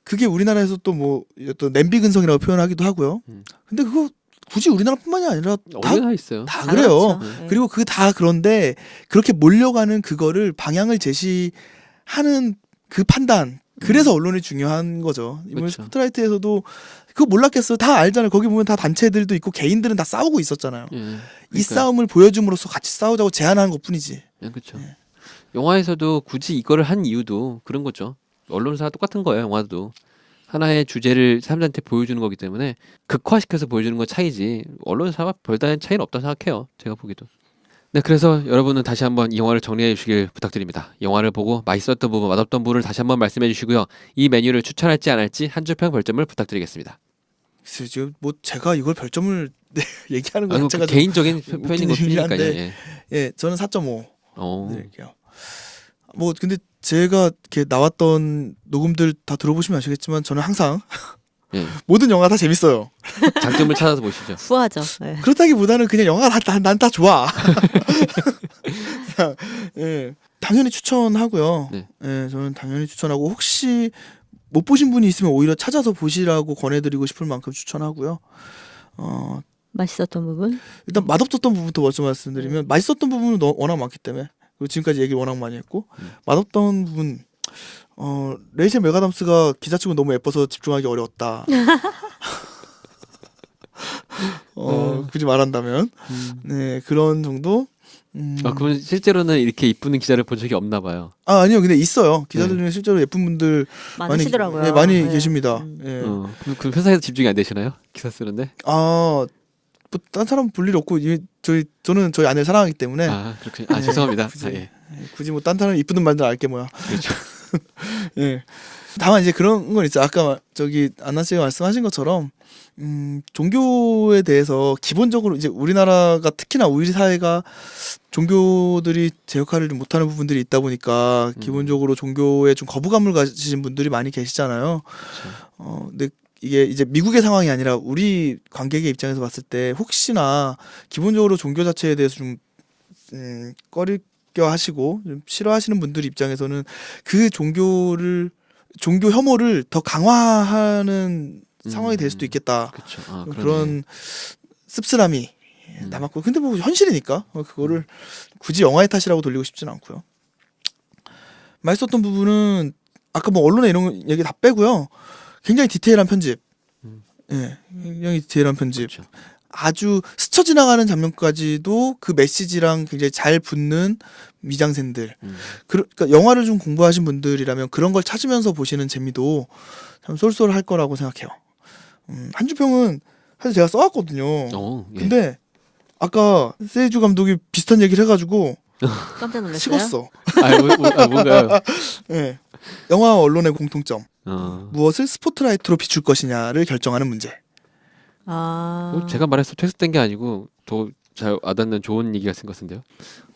S4: 그게 우리나라에서 또 뭐 어떤 냄비 근성이라고 표현하기도 하고요. 근데 그거 굳이 우리나라뿐만이 아니라
S2: 어디 다 있어요.
S4: 다 그래요.
S3: 그렇죠. 네.
S4: 그리고 그 다 그런데 그렇게 몰려가는 그거를 방향을 제시하는 그 판단, 그래서 언론이 중요한 거죠. 이번
S2: 그렇죠.
S4: 스포트라이트에서도 그거 몰랐겠어요. 다 알잖아요. 거기 보면 다 단체들도 있고 개인들은 다 싸우고 있었잖아요.
S2: 예,
S4: 이
S2: 그러니까요.
S4: 싸움을 보여줌으로써 같이 싸우자고 제안하는 것뿐이지.
S2: 예, 그렇죠.
S4: 예.
S2: 영화에서도 굳이 이거를 한 이유도 그런 거죠. 언론사가 똑같은 거예요. 영화도 하나의 주제를 사람들한테 보여주는 거기 때문에 극화시켜서 보여주는 건 차이지, 언론사와 별다른 차이는 없다고 생각해요. 제가 보기도. 네, 그래서 여러분은 다시 한번 이 영화를 정리해 주시길 부탁드립니다. 영화를 보고 맛있었던 부분, 맛없던 부분을 다시 한번 말씀해 주시고요. 이 메뉴를 추천할지 안 할지 한 줄 평 별점을 부탁드리겠습니다.
S4: 글쎄요, 지금 뭐 제가 이걸 별점을 얘기하는 거
S2: 아니,
S4: 자체가
S2: 그 개인적인 표현인
S4: 웃긴
S2: 것 뿐이니까요.
S4: 일인데.
S2: 예.
S4: 예, 저는 4.5
S2: 어.
S4: 드릴게요. 뭐 근데 제가 이렇게 나왔던 녹음들 다 들어보시면 아시겠지만 저는 항상
S2: 예.
S4: 모든 영화 다 재밌어요.
S2: 장점을 찾아서 보시죠.
S3: 후하죠. 네.
S4: 그렇다기보다는 그냥 영화가 난 다 좋아. 그냥, 예, 당연히 추천하고요.
S2: 네.
S4: 예, 저는 당연히 추천하고, 혹시 못 보신 분이 있으면 오히려 찾아서 보시라고 권해드리고 싶을 만큼 추천하고요.
S3: 맛있었던 부분?
S4: 일단 맛없었던 부분부터 먼저 말씀드리면, 맛있었던 부분은 워낙 많기 때문에, 그리고 지금까지 얘기 워낙 많이 했고, 맛없던 부분, 레이첼 맥아담스가 기자 치고 너무 예뻐서 집중하기 어려웠다. 굳이 말한다면, 네, 그런 정도.
S2: 그분 실제로는 이렇게 이쁜 기자를 본 적이 없나 봐요.
S4: 아니요, 근데 있어요. 기자들
S2: 네.
S4: 중에 실제로 예쁜 분들
S3: 많으시더라고요.
S4: 많이, 많이
S3: 네.
S4: 계십니다. 예.
S2: 그 회사에서 집중이 안 되시나요? 기사 쓰는데?
S4: 뭐 딴 사람 볼 일 없고, 저는 저희 아내를 사랑하기 때문에
S2: 아, 그렇군요. 아,
S4: 네,
S2: 죄송합니다.
S4: 굳이.
S2: 아, 예.
S4: 굳이 뭐 딴 사람 이쁘든 말든 알게 뭐야.
S2: 그렇죠.
S4: 예. 다만 이제 그런 건 있어요. 아까 안나 씨가 말씀하신 것처럼 종교에 대해서 기본적으로 이제 우리나라가, 특히나 우리 사회가 종교들이 제 역할을 좀 못하는 부분들이 있다 보니까 기본적으로 종교에 좀 거부감을 가지신 분들이 많이 계시잖아요. 근데 이게 이제 미국의 상황이 아니라 우리 관객의 입장에서 봤을 때, 혹시나 기본적으로 종교 자체에 대해서 좀 꺼리껴 하시고 좀 싫어하시는 분들 입장에서는 그 종교 혐오를 더 강화하는 상황이 될 수도 있겠다.
S2: 그렇죠. 아,
S4: 그런 씁쓸함이 남았고, 근데 뭐 현실이니까 그거를 굳이 영화의 탓이라고 돌리고 싶진 않고요. 맛있었던 부분은 아까 뭐 언론에 이런 얘기 다 빼고요. 굉장히 디테일한 편집. 예, 굉장히 디테일한 편집.
S2: 그렇죠.
S4: 아주 스쳐 지나가는 장면까지도 그 메시지랑 굉장히 잘 붙는 미장센들. 그러니까 영화를 좀 공부하신 분들이라면 그런 걸 찾으면서 보시는 재미도 참 쏠쏠할 거라고 생각해요. 한주평은 사실 제가 써왔거든요.
S2: 예.
S4: 근데 아까 세이주 감독이 비슷한 얘기를 해가지고
S3: 깜짝 놀랐어요.
S4: 식었어.
S2: 뭔가요?
S4: 예. 영화와 언론의 공통점.
S2: 어.
S4: 무엇을 스포트라이트로 비출 것이냐를 결정하는 문제.
S2: 제가 말해서 퇴색된 게 아니고 더 잘 와닿는 좋은 얘기가 쓴 것 같은데요.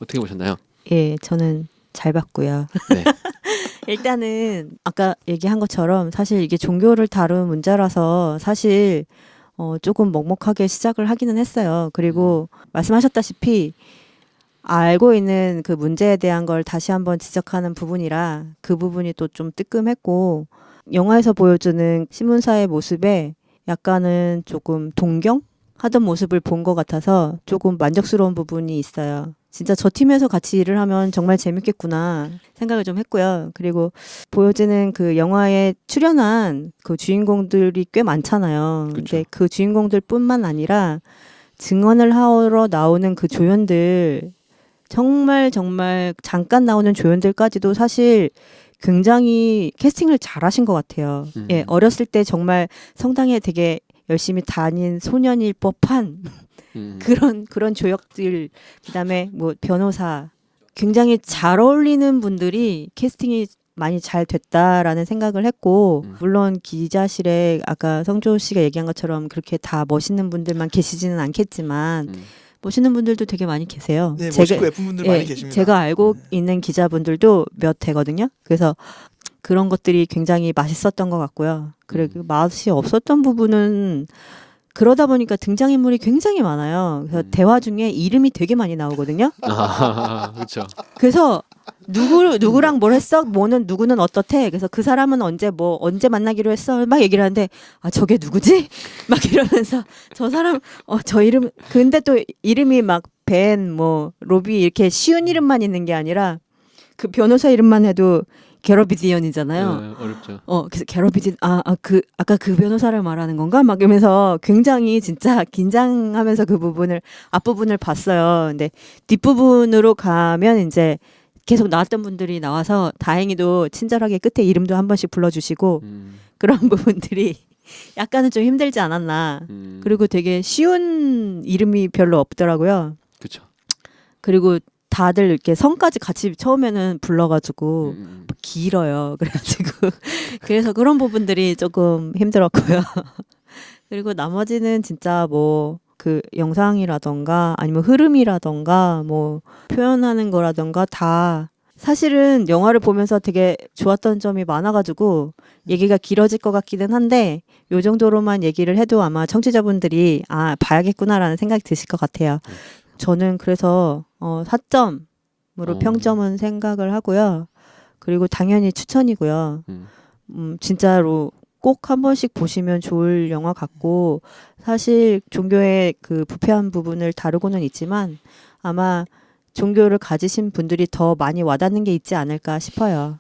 S2: 어떻게 보셨나요?
S3: 예, 저는 잘 봤고요.
S2: 네.
S3: 일단은 아까 얘기한 것처럼 사실 이게 종교를 다룬 문제라서 사실 조금 먹먹하게 시작을 하기는 했어요. 그리고 말씀하셨다시피 알고 있는 그 문제에 대한 걸 다시 한번 지적하는 부분이라 그 부분이 또 좀 뜨끔했고 영화에서 보여주는 신문사의 모습에 약간은 조금 동경하던 모습을 본 것 같아서 조금 만족스러운 부분이 있어요. 진짜 저 팀에서 같이 일을 하면 정말 재밌겠구나 생각을 좀 했고요. 그리고 보여지는 그 영화에 출연한 그 주인공들이 꽤 많잖아요. 근데 그 주인공들뿐만 아니라 증언을 하러 나오는 그 조연들 정말 잠깐 나오는 조연들까지도 사실 굉장히 캐스팅을 잘하신 것 같아요. 예, 어렸을 때 정말 성당에 되게 열심히 다닌 소년일 법한 그런 조역들, 그다음에 뭐 변호사 굉장히 잘 어울리는 분들이 캐스팅이 많이 잘 됐다라는 생각을 했고 물론 기자실에 아까 성조 씨가 얘기한 것처럼 그렇게 다 멋있는 분들만 계시지는 않겠지만 멋있는 분들도 되게 많이 계세요.
S4: 네, 멋있고 예쁜 분들 많이 계십니다.
S3: 제가 알고 있는 기자분들도 몇 되거든요. 그래서 그런 것들이 굉장히 맛있었던 것 같고요. 그리고 맛이 없었던 부분은 그러다 보니까 등장인물이 굉장히 많아요. 그래서 대화 중에 이름이 되게 많이 나오거든요.
S2: 그렇죠.
S3: 그래서 누구랑 뭘 했어? 뭐는 누구는 어떻대? 그래서 그 사람은 언제 만나기로 했어? 막 얘기를 하는데 아 저게 누구지? 막 이러면서 저 사람 저 이름 근데 또 이름이 막 벤 뭐 로비 이렇게 쉬운 이름만 있는 게 아니라 그 변호사 이름만 해도 게러비디언이잖아요.
S2: 네, 어렵죠.
S3: 그래서 게러비디언 아까 그 변호사를 말하는 건가? 막 이러면서 굉장히 진짜 긴장하면서 그 부분을 앞부분을 봤어요. 근데 뒷부분으로 가면 이제 계속 나왔던 분들이 나와서 다행히도 친절하게 끝에 이름도 한 번씩 불러주시고 그런 부분들이 약간은 좀 힘들지 않았나. 그리고 되게 쉬운 이름이 별로 없더라고요.
S2: 그렇죠.
S3: 그리고 다들 이렇게 성까지 같이 처음에는 불러가지고 길어요. 그래가지고 그래서 그런 부분들이 조금 힘들었고요. 그리고 나머지는 진짜 뭐 그 영상이라던가 아니면 흐름이라던가 뭐 표현하는 거라던가 다 사실은 영화를 보면서 되게 좋았던 점이 많아가지고 얘기가 길어질 것 같기는 한데 요 정도로만 얘기를 해도 아마 청취자분들이 봐야겠구나라는 생각이 드실 것 같아요. 저는 그래서 4점으로 평점은 생각을 하고요. 그리고 당연히 추천이고요. 진짜로 꼭 한 번씩 보시면 좋을 영화 같고 사실 종교의 그 부패한 부분을 다루고는 있지만 아마 종교를 가지신 분들이 더 많이 와닿는 게 있지 않을까 싶어요.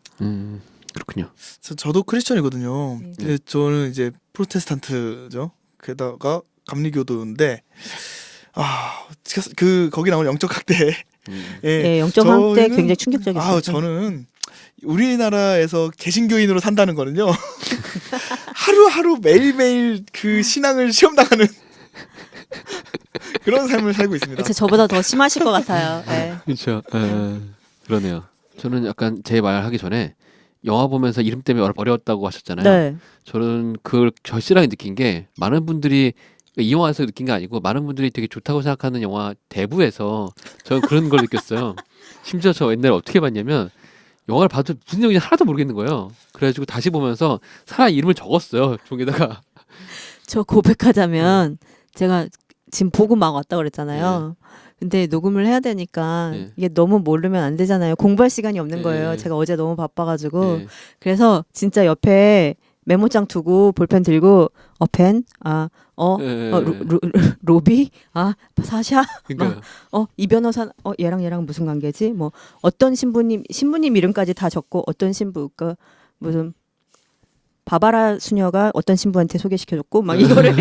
S2: 그렇군요.
S4: 저도 크리스천이거든요.
S3: 네.
S4: 근데 저는 이제 프로테스탄트죠. 게다가 감리교도인데 거기 나오는 영적 학대.
S3: 네, 영적 학대 굉장히 충격적이었어요.
S4: 저는 우리나라에서 개신교인으로 산다는 거는요. 하루하루 매일매일 그 신앙을 시험당하는 그런 삶을 살고 있습니다.
S3: 그렇죠. 저보다 더 심하실 것 같아요. 네.
S2: 그렇죠. 그러네요. 저는 약간 제 말 하기 전에 영화 보면서 이름 때문에 어려웠다고 하셨잖아요.
S3: 네.
S2: 저는 그걸 절실하게 느낀 게 많은 분들이 이 영화에서 느낀 게 아니고 많은 분들이 되게 좋다고 생각하는 영화 대부에서 저는 그런 걸 느꼈어요. 심지어 저 옛날에 어떻게 봤냐면 영화를 봐도 무슨 내용인지 하나도 모르겠는 거예요. 그래가지고 다시 보면서 사람 이름을 적었어요. 종에다가.
S3: 저 고백하자면 제가 지금 보고 막 왔다 그랬잖아요. 근데 녹음을 해야 되니까 이게 너무 모르면 안 되잖아요. 공부할 시간이 없는 거예요. 제가 어제 너무 바빠가지고. 그래서 진짜 옆에 메모장 두고 볼펜 들고 펜? 로비? 사샤?
S2: 그러니까.
S3: 이 변호사 얘랑 무슨 관계지? 뭐 어떤 신부님 이름까지 다 적고 어떤 신부 무슨 바바라 수녀가 어떤 신부한테 소개시켜줬고 막 이거를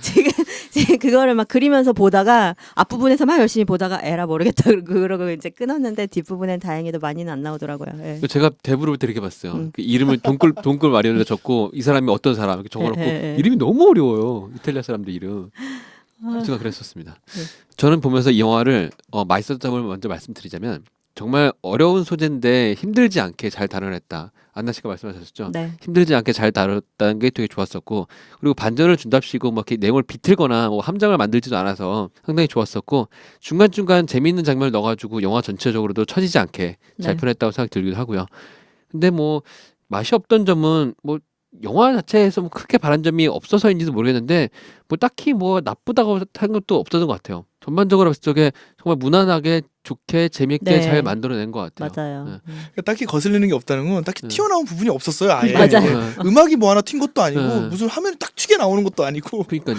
S3: 지금 그거를 막 그리면서 보다가 앞부분에서 막 열심히 보다가 에라 모르겠다 그러고 이제 끊었는데 뒷부분엔 다행히도 많이는 안 나오더라고요. 예.
S2: 제가 대부를 볼 때 이렇게 봤어요. 그 이름을 동글 마리오를 적고 이 사람이 어떤 사람 이렇게 적어놓고 이름이 너무 어려워요. 이탈리아 사람들 이름. 제가 그랬었습니다. 저는 보면서 이 영화를 맛있었던 점을 먼저 말씀드리자면 정말 어려운 소재인데 힘들지 않게 잘 다뤄냈다. 안나 씨가 말씀하셨죠.
S3: 네.
S2: 힘들지 않게 잘 다뤘다는 게 되게 좋았었고 그리고 반전을 준답시고 막 이렇게 내용을 비틀거나 뭐 함정을 만들지도 않아서 상당히 좋았었고 중간중간 재미있는 장면을 넣어가지고 영화 전체적으로도 처지지 않게 잘 표현했다고 생각이 들기도 하고요. 근데 뭐 맛이 없던 점은 뭐 영화 자체에서 뭐 크게 바란 점이 없어서인지도 모르겠는데 뭐 딱히 뭐 나쁘다고 한 것도 없었던 것 같아요. 전반적으로 봤을 적에 정말 무난하게 좋게 재밌게
S3: 네.
S2: 잘 만들어낸 것 같아요.
S3: 맞아요.
S2: 네.
S4: 그러니까 딱히 거슬리는 게 없다는 건 딱히
S2: 네.
S4: 튀어나온 부분이 없었어요. 아예.
S3: 맞아요.
S2: 네.
S4: 음악이 뭐 하나 튄 것도 아니고
S2: 네.
S4: 무슨 화면이 딱 튀게 나오는 것도 아니고.
S2: 그러니까요.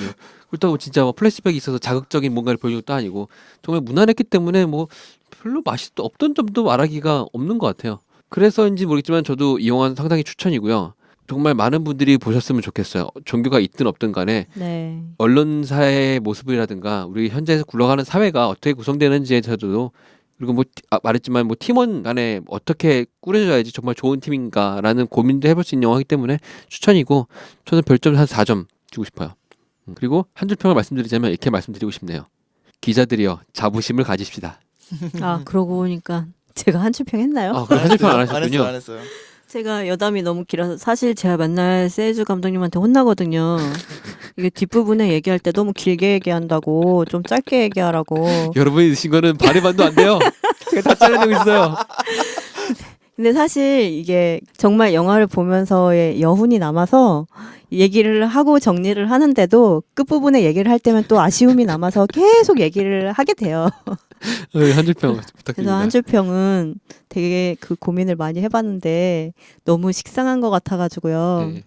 S2: 그렇다고 진짜 뭐 플래시백이 있어서 자극적인 뭔가를 보여준 것도 아니고 정말 무난했기 때문에 뭐 별로 맛이 또 없던 점도 말하기가 없는 것 같아요. 그래서인지 모르겠지만 저도 이 영화는 상당히 추천이고요. 정말 많은 분들이 보셨으면 좋겠어요. 종교가 있든 없든 간에
S3: 네.
S2: 언론사의 모습이라든가 우리 현재에서 굴러가는 사회가 어떻게 구성되는지에 대해서도 그리고 뭐 말했지만 뭐 팀원 간에 어떻게 꾸려져야지 정말 좋은 팀인가라는 고민도 해볼 수 있는 영화이기 때문에 추천이고 저는 별점 한 4점 주고 싶어요. 그리고 한 줄 평을 말씀드리자면 이렇게 말씀드리고 싶네요. 기자들이여 자부심을 가집시다.
S3: 아 그러고 보니까 제가 한줄평 했나요?
S2: 아, 그럼 한 줄 평 안 하셨군요.
S4: 안 했어요.
S3: 제가 여담이 너무 길어서 사실 제가 맨날 세주 감독님한테 혼나거든요. 이게 뒷부분에 얘기할 때 너무 길게 얘기한다고 좀 짧게 얘기하라고.
S2: 여러분이 드신 거는 반의 반도 안 돼요. 제가 다 잘라내고 있어요.
S3: 근데 사실 이게 정말 영화를 보면서의 여운이 남아서 얘기를 하고 정리를 하는데도 끝부분에 얘기를 할 때면 또 아쉬움이 남아서 계속 얘기를 하게 돼요.
S2: 한 줄 평
S3: 그래서
S2: 부탁드립니다.
S3: 한줄평은 되게 그 고민을 많이 해봤는데 너무 식상한 것 같아가지고요.
S2: 네.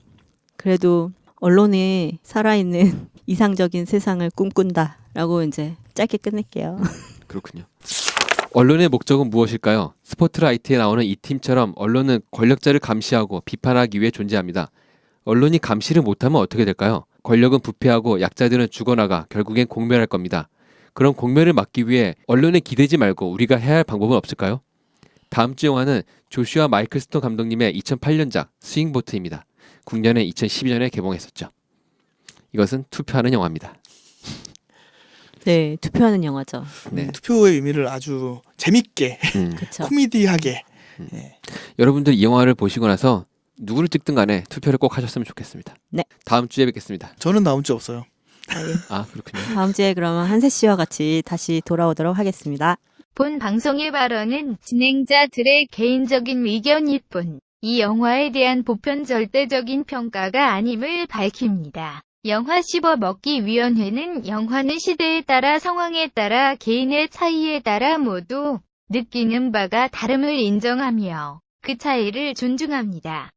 S3: 그래도 언론이 살아있는 이상적인 세상을 꿈꾼다라고 이제 짧게 끝낼게요.
S2: 그렇군요. 언론의 목적은 무엇일까요? 스포트라이트에 나오는 이 팀처럼 언론은 권력자를 감시하고 비판하기 위해 존재합니다. 언론이 감시를 못하면 어떻게 될까요? 권력은 부패하고 약자들은 죽어나가 결국엔 공멸할 겁니다. 그럼 공멸을 막기 위해 언론에 기대지 말고 우리가 해야 할 방법은 없을까요? 다음 주 영화는 조슈아 마이클 스톤 감독님의 2008년작 스윙보트입니다. 국년에 2012년에 개봉했었죠. 이것은 투표하는 영화입니다.
S3: 네, 투표하는 영화죠.
S2: 네.
S4: 투표의 의미를 아주 재밌게
S3: 그렇죠.
S4: 코미디하게.
S2: 여러분들 이 영화를 보시고 나서 누구를 찍든 간에 투표를 꼭 하셨으면 좋겠습니다.
S3: 네.
S2: 다음 주에 뵙겠습니다.
S4: 저는 다음 주 없어요.
S2: 아 그렇군요.
S3: 다음 주에 그러면 한세 씨와 같이 다시 돌아오도록 하겠습니다.
S5: 본 방송의 발언은 진행자들의 개인적인 의견일 뿐, 이 영화에 대한 보편 절대적인 평가가 아님을 밝힙니다. 영화 씹어먹기위원회는 영화는 시대에 따라 상황에 따라 개인의 차이에 따라 모두 느끼는 바가 다름을 인정하며 그 차이를 존중합니다.